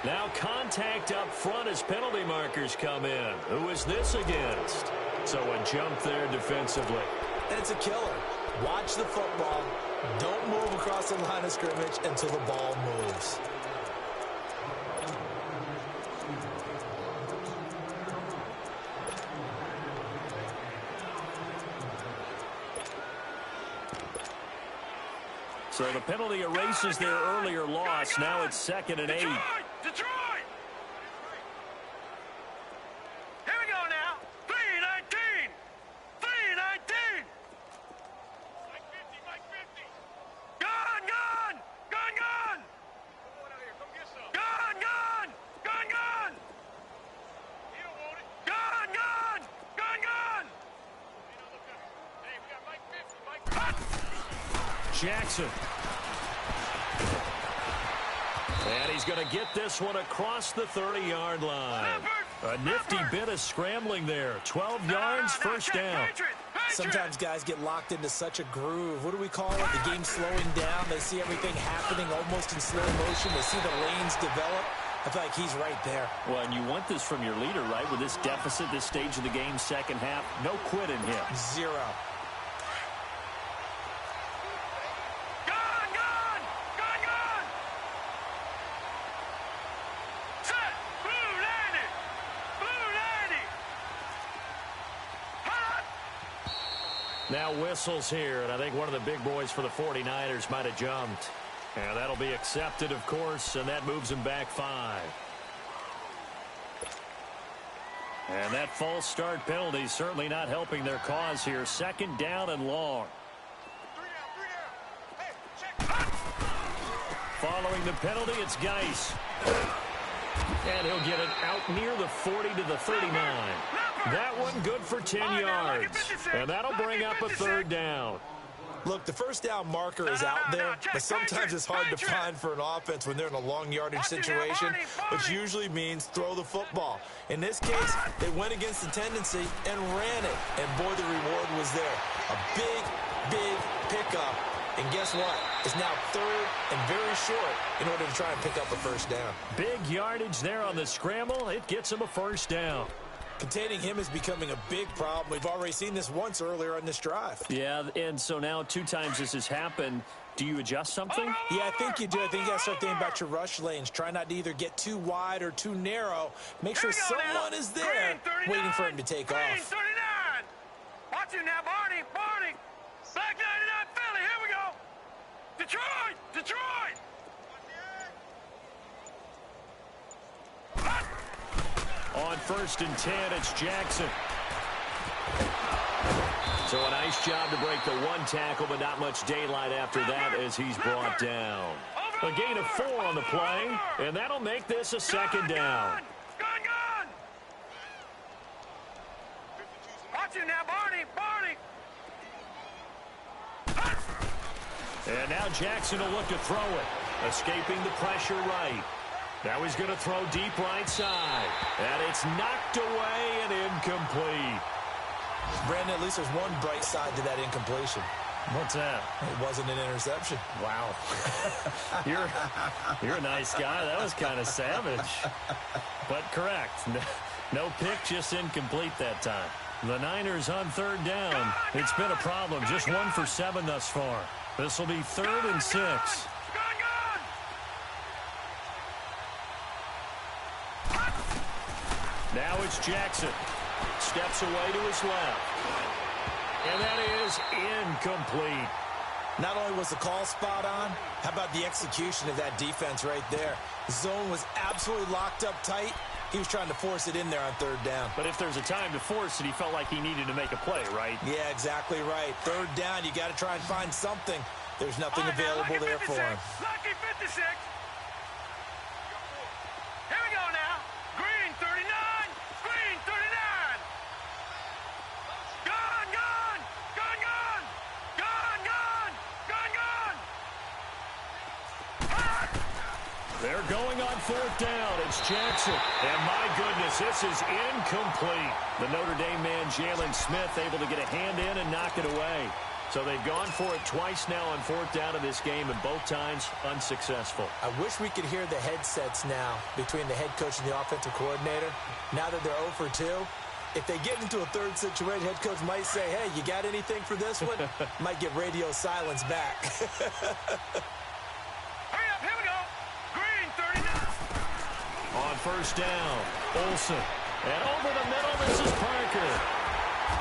Now contact up front as penalty markers come in. Who is this against? So a jump there defensively. And it's a killer. Watch the football. Don't move across the line of scrimmage until the ball moves. So the penalty erases their earlier loss. Now it's 2nd and 8. Detroit! Here we go now. 3-19. Mike 50. Gone! Gone! He don't want it. Gone! Hey, we got Mike 50. Jackson. And he's going to get this one across the 30-yard line. A nifty bit of scrambling there. 12 yards, first down. Sometimes guys get locked into such a groove. What do we call it? The game slowing down. They see everything happening almost in slow motion. They see the lanes develop. I feel like he's right there. Well, and you want this from your leader, right? With this deficit, this stage of the game, second half, no quit in him. Zero. Now whistles here, and I think one of the big boys for the 49ers might have jumped. And that'll be accepted, of course, and that moves him back 5. And that false start penalty certainly not helping their cause here. 2nd down and long. Following the penalty, it's Geis. And he'll get it out near the 40 to the 39. That one good for 10 yards. And that'll bring up a 3rd down. Look, the first down marker is out there, but sometimes it's hard to find for an offense when they're in a long yardage situation, which usually means throw the football. In this case, they went against the tendency and ran it. And boy, the reward was there. A big pickup And guess what? It's now third and very short in order to try and pick up a first down. Big yardage there on the scramble. It gets him a first down. Containing him is becoming a big problem. We've already seen this once earlier on this drive. Yeah, and so now 2 times this has happened. Do you adjust something? Yeah, I think you do. I think you got to start thinking about your rush lanes. Try not to either get too wide or too narrow. Make sure someone is there waiting for him to take off. 39. Watch it now, Barney. Barney. Black 99 Philly. Here we go. Detroit. Detroit. On 1st and 10, it's Jackson. So a nice job to break the 1 tackle, but not much daylight after that as he's brought down. A gain of 4 on the play, and that'll make this a 2nd down. Gun. Watch it now, Barney. Barney. And now Jackson will look to throw it, escaping the pressure right. Now he's going to throw deep right side. And it's knocked away and incomplete. Brandon, at least there's one bright side to that incompletion. What's that? It wasn't an interception. Wow. You're a nice guy. That was kind of savage. But correct. No pick, just incomplete that time. The Niners on 3rd down. It's been a problem. Just 1 for 7 thus far. This will be 3rd and 6. Now it's Jackson. Steps away to his left. And that is incomplete. Not only was the call spot on, how about the execution of that defense right there? The zone was absolutely locked up tight. He was trying to force it in there on 3rd down. But if there's a time to force it, he felt like he needed to make a play, right? Yeah, exactly right. 3rd down, you got to try and find something. There's nothing available there for him. Lucky 56. Here we go now. Green 39. Green 39. Gun. They're going on 4th down. It's Jackson. And my goodness, this is incomplete. The Notre Dame man, Jalen Smith, able to get a hand in and knock it away. So they've gone for it twice now on 4th down in this game, and both times unsuccessful. I wish we could hear the headsets now between the head coach and the offensive coordinator. Now that they're 0 for 2, if they get into a 3rd situation, head coach might say, hey, you got anything for this one? Might get radio silence back. Hurry up, here we go. Green 39. On 1st down, Olsen. And over the middle, this is Parker.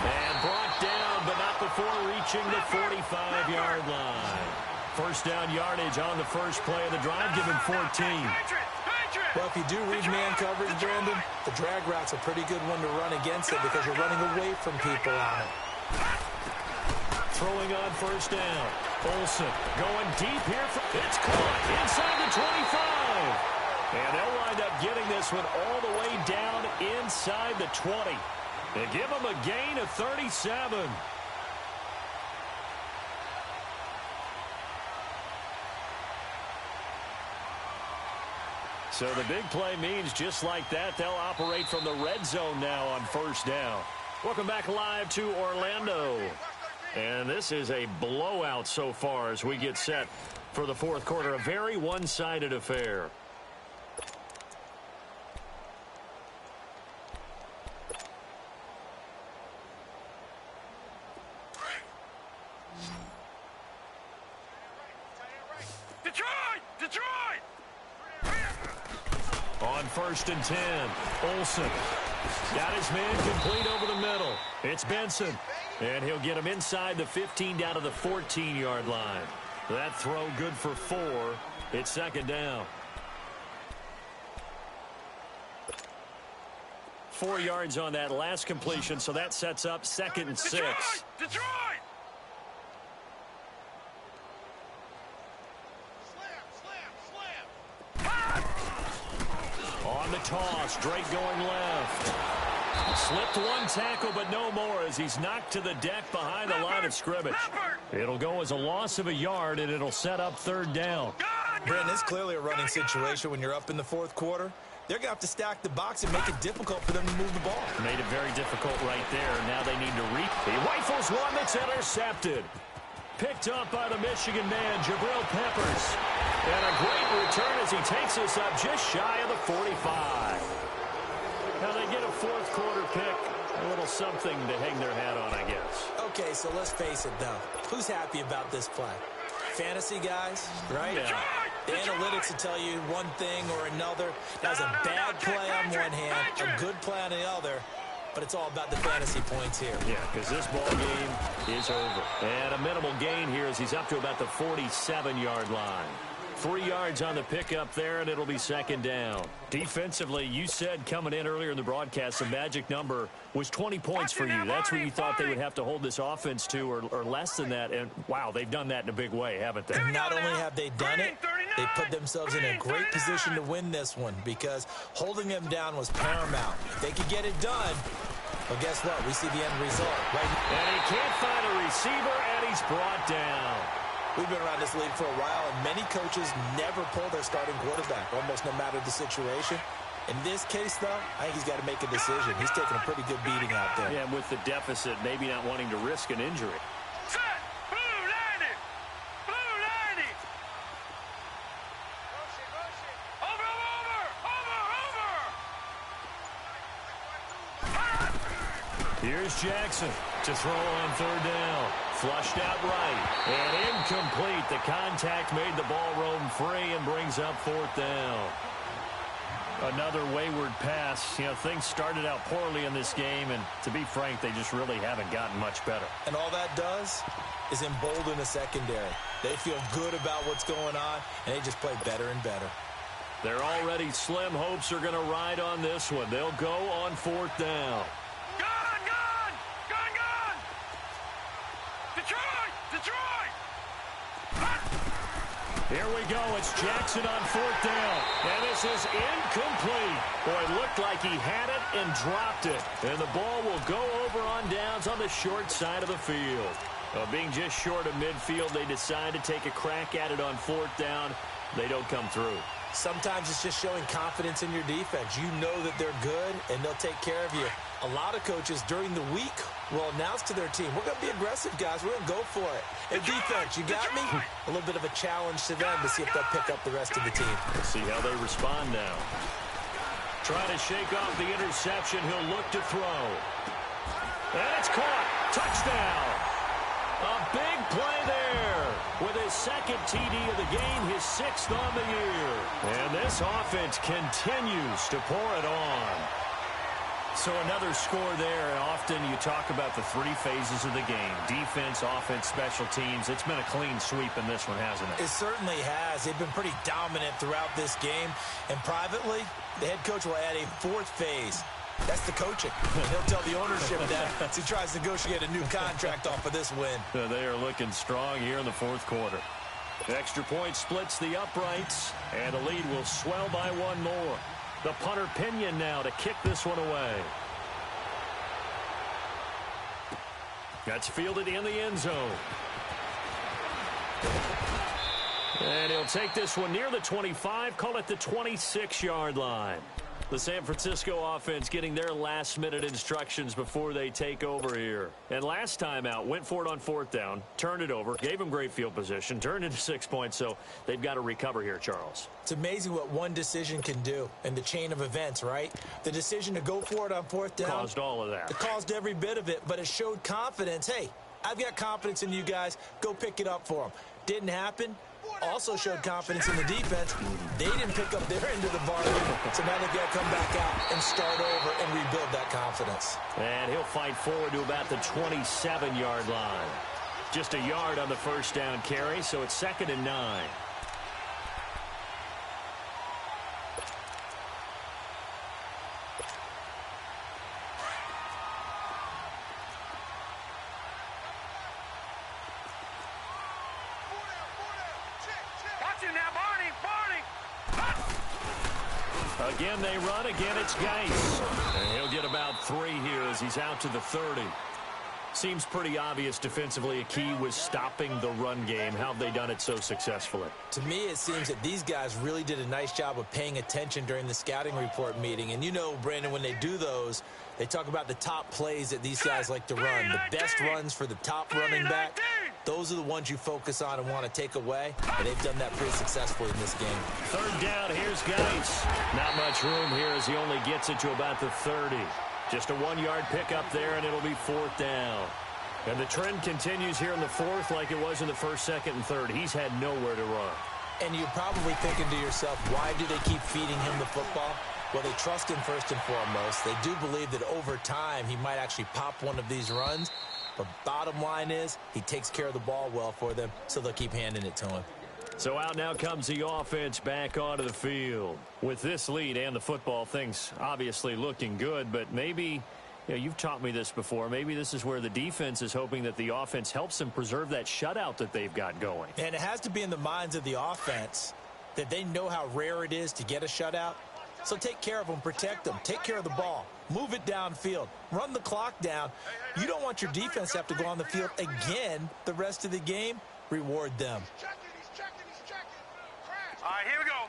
And brought down, but not before reaching the 45-yard line. 1st down yardage on the first play of the drive, give him 14. Well, if you do read man coverage, Brandon, the drag route's a pretty good one to run against it because you're running away from people on it. Throwing on 1st down. Olsen going deep here. It's caught inside the 25. And they'll wind up getting this one all the way down inside the 20. They give him a gain of 37. So the big play means just like that, they'll operate from the red zone now on 1st down. Welcome back live to Orlando. And this is a blowout so far as we get set for the 4th quarter. A very one-sided affair. Detroit! On 1st and 10, Olsen got his man complete over the middle. It's Benson, and he'll get him inside the 15 down to the 14-yard line. That throw good for 4. It's 2nd down. 4 yards on that last completion, so that sets up 2nd and 6. Detroit! On the toss, Drake going left. Slipped one tackle, but no more as he's knocked to the deck behind the line of scrimmage. It'll go as a loss of a yard, and it'll set up 3rd down. Brandon, it's clearly a running situation when you're up in the 4th quarter. They're going to have to stack the box and make it difficult for them to move the ball. Made it very difficult right there. Now they need to reap. He rifles one that's intercepted. picked up by the Michigan man, Jabril Peppers. And a great return as he takes us up just shy of the 45. Now they get a fourth quarter pick. A little something to hang their hat on, I guess. Okay, so let's face it, though. Who's happy about this play? Fantasy guys, right? Yeah. The analytics will tell you one thing or another. That was a bad play on one hand, a good play on the other. But it's all about the fantasy points here. Yeah, because this ball game is over. And a minimal gain here as he's up to about the 47-yard line. 3 yards on the pickup there, and it'll be second down. Defensively, you said coming in earlier in the broadcast, the magic number was 20 points for you. That's what you thought they would have to hold this offense to, or less than that. And, wow, they've done that in a big way, haven't they? Not only have they done it, they put themselves in a great position to win this one because holding them down was paramount. If they could get it done, well, guess what? We see the end result. Right? And he can't find a receiver, and he's brought down. We've been around this league for a while, and many coaches never pull their starting quarterback, almost no matter the situation. In this case, though, I think he's got to make a decision. He's taking a pretty good beating out there. Yeah, and with the deficit, maybe not wanting to risk an injury. Set! Blue 90! Blue 90! Over! Here's Jackson to throw on third down. Flushed out right. And incomplete. The contact made the ball roam free and brings up fourth down. Another wayward pass. You know, things started out poorly in this game, and to be frank, they just really haven't gotten much better. And all that does is embolden the secondary. They feel good about what's going on, and they just play better and better. Their already slim hopes are going to ride on this one. They'll go on fourth down. Here we go. It's Jackson on fourth down. And this is incomplete. Boy, it looked like he had it and dropped it. And the ball will go over on downs on the short side of the field. Being just short of midfield, they decide to take a crack at it on fourth down. They don't come through. Sometimes it's just showing confidence in your defense. You know that they're good, and they'll take care of you. A lot of coaches during the week will announce to their team, we're going to be aggressive, guys. We're going to go for it. Hey, defense, you got me? A little bit of a challenge to them to see if they'll pick up the rest of the team. Let's see how they respond now. Trying to shake off the interception. He'll look to throw. And it's caught. Touchdown. A big play there with his second TD of the game, his sixth on the year. And this offense continues to pour it on. So another score there, and often you talk about the three phases of the game. Defense, offense, special teams. It's been a clean sweep in this one, hasn't it? It certainly has. They've been pretty dominant throughout this game. And privately, the head coach will add a fourth phase. That's the coaching. He'll tell the ownership that as he tries to negotiate a new contract off of this win. They are looking strong here in the fourth quarter. Extra point splits the uprights, and the lead will swell by one more. The punter Pinion now to kick this one away. That's fielded in the end zone. And he'll take this one near the 25, call it the 26-yard line. The San Francisco offense getting their last-minute instructions before they take over here. And last time out, went for it on fourth down, turned it over, gave them great field position, turned into 6 points, so they've got to recover here, Charles. It's amazing what one decision can do in the chain of events, right? The decision to go for it on fourth down caused all of that. It caused every bit of it, but it showed confidence. Hey, I've got confidence in you guys. Go pick it up for them. Didn't happen. Also showed confidence in the defense. They didn't pick up their end of the bargain, so now they've got to come back out and start over and rebuild that confidence. And he'll fight forward to about the 27-yard line. Just a yard on the first down carry, so it's 2nd and 9. Again, they run. Again, it's Geis. And he'll get about 3 here as he's out to the 30. Seems pretty obvious defensively a key was stopping the run game. How have they done it so successfully? To me, it seems that these guys really did a nice job of paying attention during the scouting report meeting. And you know, Brandon, when they do those, they talk about the top plays that these guys like to run. The best runs for the top running back. those are the ones you focus on and want to take away, and they've done that pretty successfully in this game. Third down, here's Geis. Not much room here as he only gets it to about the 30. Just a 1-yard pickup there, and it'll be 4th down. And the trend continues here in the 4th like it was in the 1st, 2nd, and 3rd. He's had nowhere to run. And you're probably thinking to yourself, why do they keep feeding him the football? Well, they trust him first and foremost. They do believe that over time he might actually pop one of these runs. But bottom line is he takes care of the ball well for them, so they'll keep handing it to him. So out now comes the offense back onto the field. With this lead and the football, things obviously looking good, but maybe, you've taught me this before, maybe this is where the defense is hoping that the offense helps them preserve that shutout that they've got going. And it has to be in the minds of the offense that they know how rare it is to get a shutout. So take care of them, protect them, take care of the ball, move it downfield, run the clock down. You don't want your defense to have to go on the field again the rest of the game. Reward them. All right, here we go.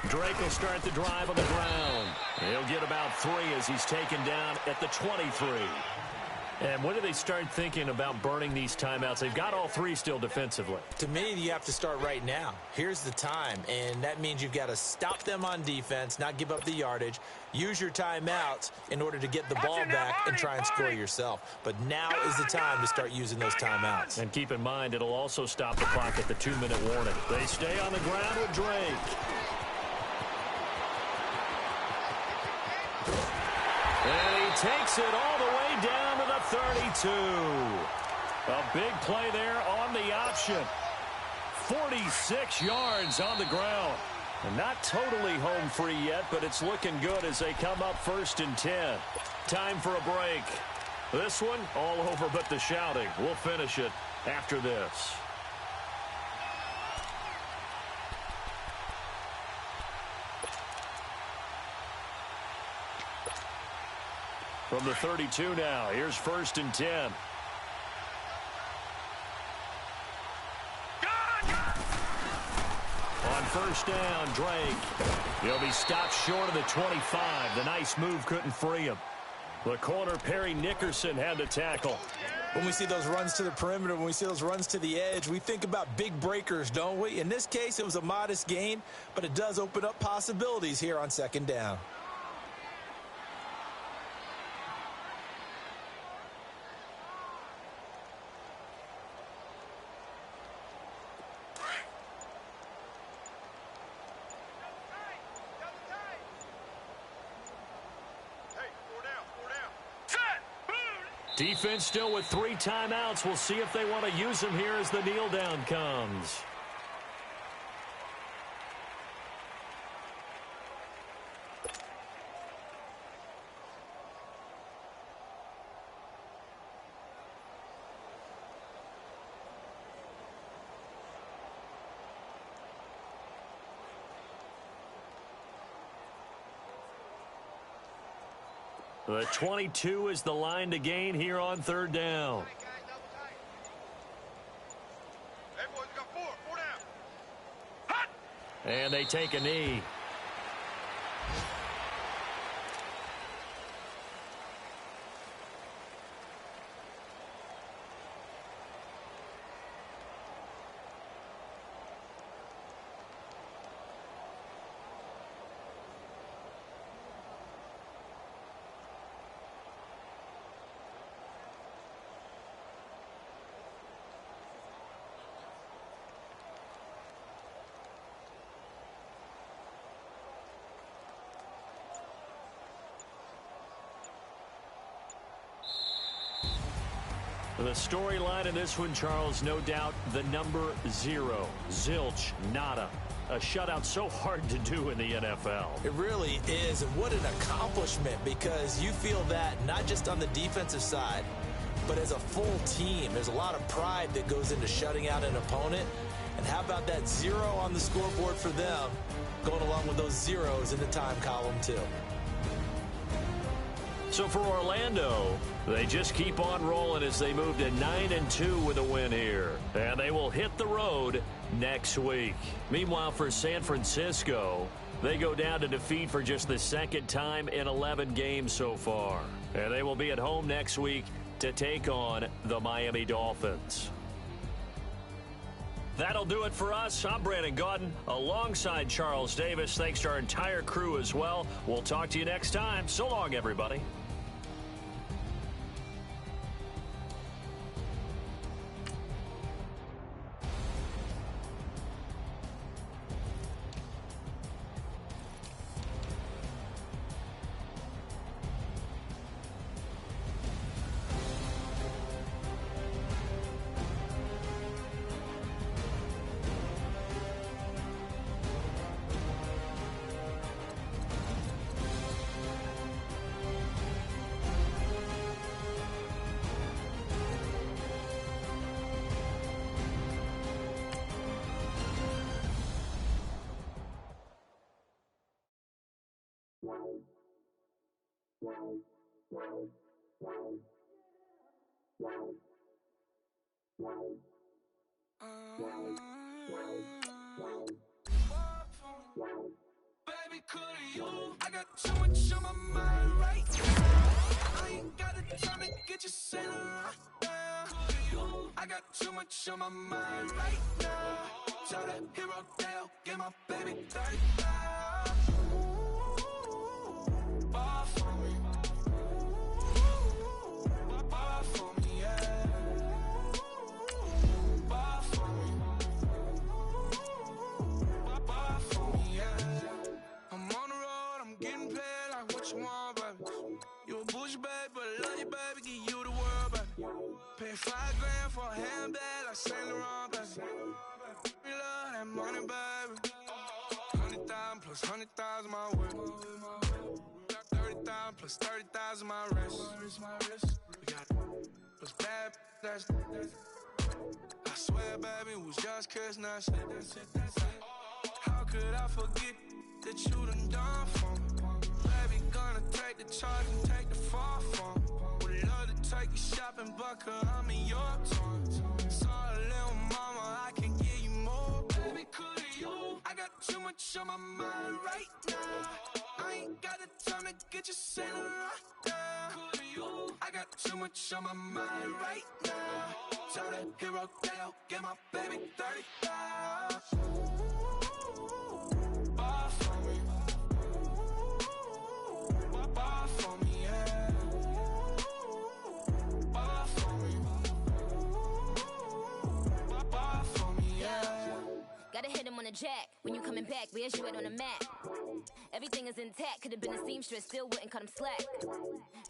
Drake will start the drive on the ground. He'll get about 3 as he's taken down at the 23. And when do they start thinking about burning these timeouts? They've got all 3 still defensively. To me, you have to start right now. Here's the time, and that means you've got to stop them on defense, not give up the yardage, use your timeouts in order to get the ball back and try and score yourself. But now is the time to start using those timeouts. And keep in mind, it'll also stop the clock at the 2-minute warning. They stay on the ground with Drake. And he takes it all the way down to the 32. A big play there on the option. 46 yards on the ground. And not totally home free yet, but it's looking good as they come up 1st and 10. Time for a break. This one, all over but the shouting. We'll finish it after this. From the 32 now, here's 1st and 10. On 1st down, Drake. He'll be stopped short of the 25. The nice move couldn't free him. The corner, Perry Nickerson, had the tackle. When we see those runs to the perimeter, when we see those runs to the edge, we think about big breakers, don't we? In this case, it was a modest gain, but it does open up possibilities here on 2nd down. Defense still with 3 timeouts. We'll see if they want to use them here as the kneel down comes. The 22 is the line to gain here on 3rd down. And they take a knee. The storyline in this one, Charles, no doubt the number 0. Zilch, nada. A shutout so hard to do in the NFL. It really is, and what an accomplishment, because you feel that not just on the defensive side, but as a full team. There's a lot of pride that goes into shutting out an opponent. And how about that 0 on the scoreboard for them, going along with those zeros in the time column too. So for Orlando, they just keep on rolling as they move to 9-2 with a win here. And they will hit the road next week. Meanwhile, for San Francisco, they go down to defeat for just the 2nd time in 11 games so far. And they will be at home next week to take on the Miami Dolphins. That'll do it for us. I'm Brandon Gaudin alongside Charles Davis. Thanks to our entire crew as well. We'll talk to you next time. So long, everybody. Baby, could you? I got too much on my mind right now. I ain't got the time to get you sailing right now. Could you? I got too much on my mind right now. Tell the hero Dale, get my baby 35. Bar for me. Bar for me, yeah. Bar for me. Bar for me, yeah. I'm on the road, I'm getting paid like what you want, baby. You a bougie, baby, but I love you, baby, give you the world, baby. Pay $5 grand for a handbag like Saint Laurent, baby. You love that money, baby. 100,000 plus 100,000 my way. Got 30,000 plus 30,000 my wrist. We got plus bad, that's I swear, baby, it was just kiss, that's it. How could I forget that you done for me? Baby, gonna take the charge and take the fall from me. Would love to take you shopping, but I'm in your toys. Sorry, little mama, I can give you more. Baby, could you? I got too much on my mind right now. I ain't got the time to get you sailing right now. Could you? I got too much on my mind right now. Tell the hero Dale, get my baby 35. Bar for me. Bar for me, yeah. Bar for me. Bar for me, yeah. Gotta hit him on the jack. When you coming back, where's you at on the map? Everything is intact. Could've been a seamstress, still wouldn't cut him slack.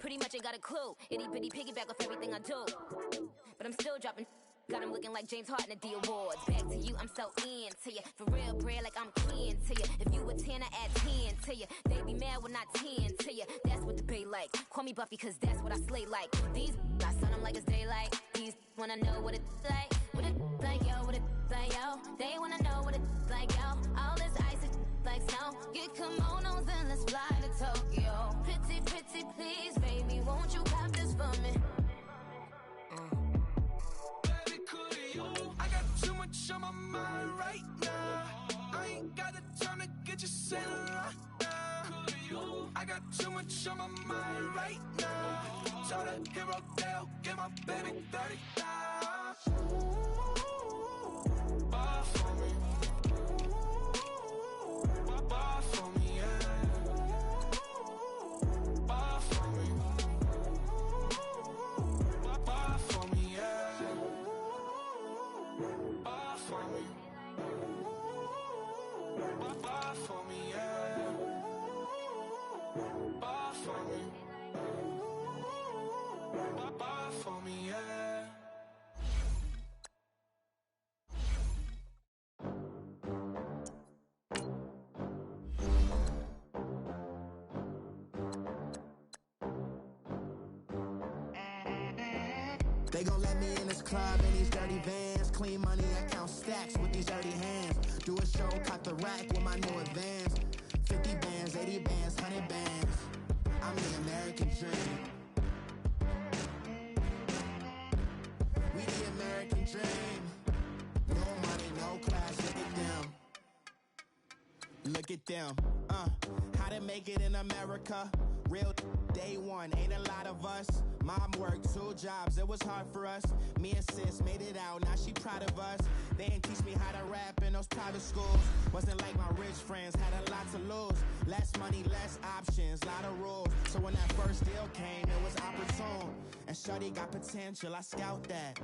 Pretty much ain't got a clue. Itty bitty piggyback off everything I do. But I'm still dropping. Got him looking like James Harden at the awards. Back to you, I'm so into you. For real, bread, like I'm kin to you. If you a 10, I add 10 to you. They be mad when I 10 to you. That's what the bay like. Call me Buffy, cause that's what I slay like. These, I sun them like it's daylight. These, wanna know what it's like. What it like, yo, what it like, yo. They wanna know what it's like, yo. All this ice is like snow. Get kimonos and let's fly to Tokyo. Pretty, pretty, please, baby, won't you cop this for me? I got too much on my mind right now. I ain't got the time to get you sailing right now. I got too much on my mind right now. Tell the hero Dale, get my baby 35. Bar for me. Bar for me, yeah. Bar for me. Bar for me, yeah. Bar for me. Bar for me, yeah. Bar for me. Bar for me, yeah. They gon' let me in this club in these dirty vans. Clean money, I count stacks with these dirty hands. Do a show, cut the rack with my new advance. 50 bands, 80 bands, 100 bands. I'm the American dream. We the American dream. No money, no class, look at them. Look at them, how to make it in America. Real day one, ain't a lot of us. Mom worked 2 jobs, it was hard for us. Me and sis made it out, now she proud of us. They didn't teach me how to rap in those private schools. Wasn't like my rich friends, had a lot to lose. Less money, less options, lot of rules. So when that first deal came, it was opportune. And shorty got potential, I scout that.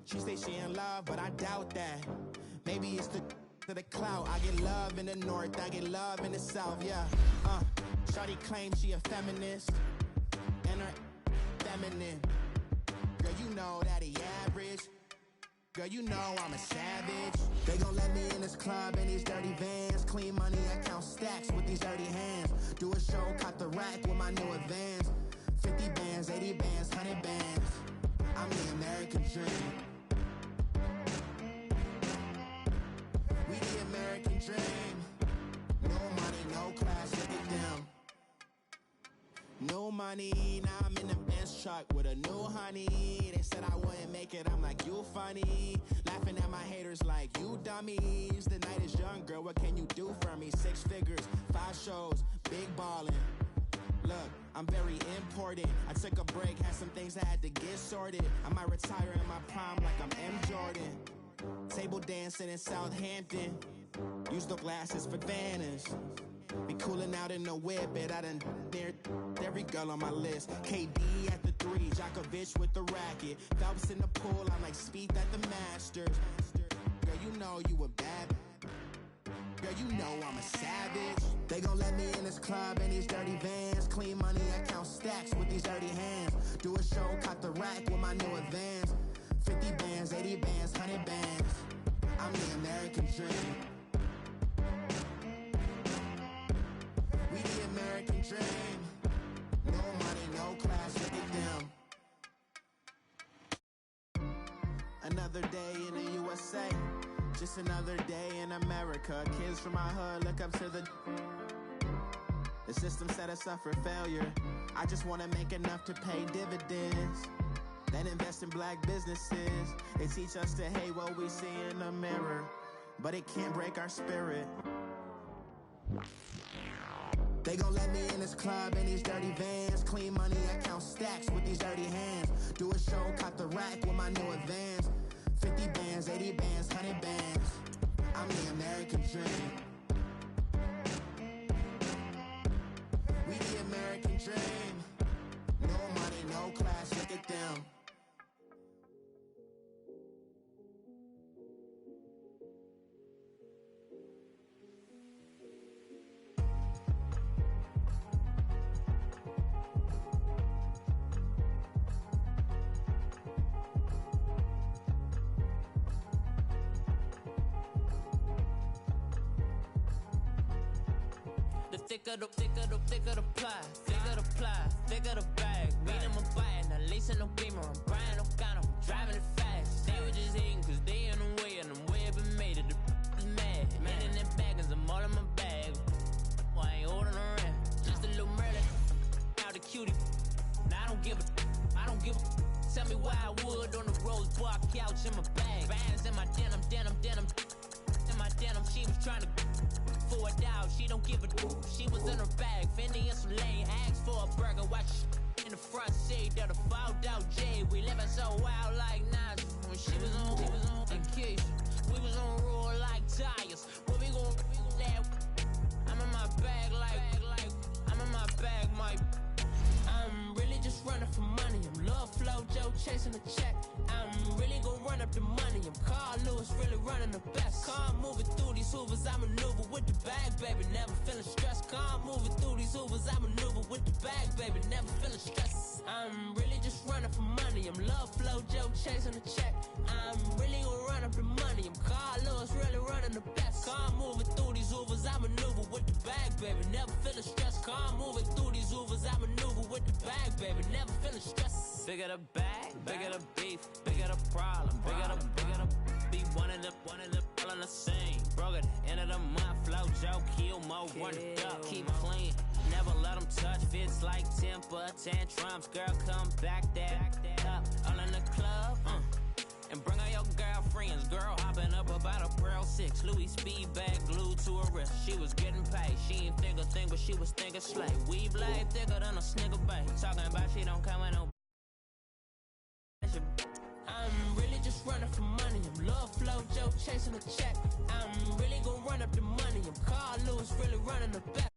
She say she in love, but I doubt that. Maybe it's the to the clout. I get love in the north, I get love in the south, yeah. Shorty claims she a feminist, and her feminine. Girl, you know that he average. Girl, you know I'm a savage. They gon' let me in this club in these dirty vans. Clean money, I count stacks with these dirty hands. Do a show, caught the rack with my new advance. 50 bands, 80 bands, 100 bands. I'm the American dream. We the American dream. No money, no class, look at them. No money, now I'm in the Benz truck with a new honey. They said I wouldn't make it, I'm like, you funny. Laughing at my haters like, you dummies. The night is young, girl, what can you do for me? 6 figures, 5 shows, big ballin'. Look, I'm very important. I took a break, had some things I had to get sorted. I might retire in my prime like I'm M. Jordan. Table dancing in Southampton. Use the glasses for Vannas. Be cooling out in the whip, but I done near every girl on my list. KD at the 3, Djokovic with the racket. Phelps in the pool, I'm like Speed at the Masters. Girl, you know you a bad. Girl, you know I'm a savage. They gon' let me in this club in these dirty vans. Clean money, I count stacks with these dirty hands. Do a show, caught the rack with my new advance. 50 bands, 80 bands, 100 bands. I'm the American dream. We the American dream. No money, no class, look at them. Another day in the USA. Just another day in America. Kids from my hood look up to the system set us up for failure. I just wanna make enough to pay dividends, then invest in black businesses. They teach us to hate what we see in the mirror, but it can't break our spirit. They gon' let me in this club in these dirty vans. Clean money, I count stacks with these dirty hands. Do a show, caught the rack with my new advance. 50 bands, 80 bands, 100 bands. I'm the American dream. We the American dream. No money, no class, look at them. Thicker the pie, thicker the bag. Beat them a bite, now lacing no beamer. I'm Brian O'Connor, I'm driving it fast. They were just hating cause they in the way, and the way I've been made it, the is mad. Man in them baggins, I'm all in my bag. Well, I ain't holding around, just a little Merlin. Now the cutie, now I don't give a. Tell me why I would on the rose bar couch in my bag. Bands in my denim. In my denim, she was trying to for a doubt, she don't give a she was in her bag, Fendi and some lane, asked for a burger, watch in the front seat of the fouled out J. We living so wild like Nas. When she was on vacation, we was on roll like tires. What we gon' that? I'm in my bag like I'm in my bag, my I'm really just running for money. I'm Love Flow Joe chasing the check. I'm really gon' run up the money. I'm Carl Lewis, really running the best. Car moving through these hoovers, I maneuver with the bag, baby, never feeling stressed. Car moving through these hoovers, I maneuver with the bag, baby, never feeling stressed. I'm really just running for money. I'm Love Flow Joe chasing the check. I'm really gon' run up the money. I'm Carl Lewis, really running the best. Car moving through these hoovers, I maneuver with the bag, baby, never feeling stressed. Car moving through these hoovers, I maneuver with the bag, baby, never feeling stressed. Bigger the bag, bigger the beef, bigger the problem, bigger the be one of the all in the same. Broke at the end of the month, Flow Joe, kill mo, run it up, keep clean, never let them touch. Fits like temper tantrums, girl, come back that up, all in the club, and bring all your girlfriends. Girl hopping up about a Pearl 6, Louis speed bag glued to her wrist. She was getting paid, she ain't think a thing, but she was thinking slay. We blade thicker than a snigger bait, talking about she don't come in no just running for money. I'm love flow, Joe chasing the check. I'm really gonna run up the money. I'm Carl Lewis, really running the back.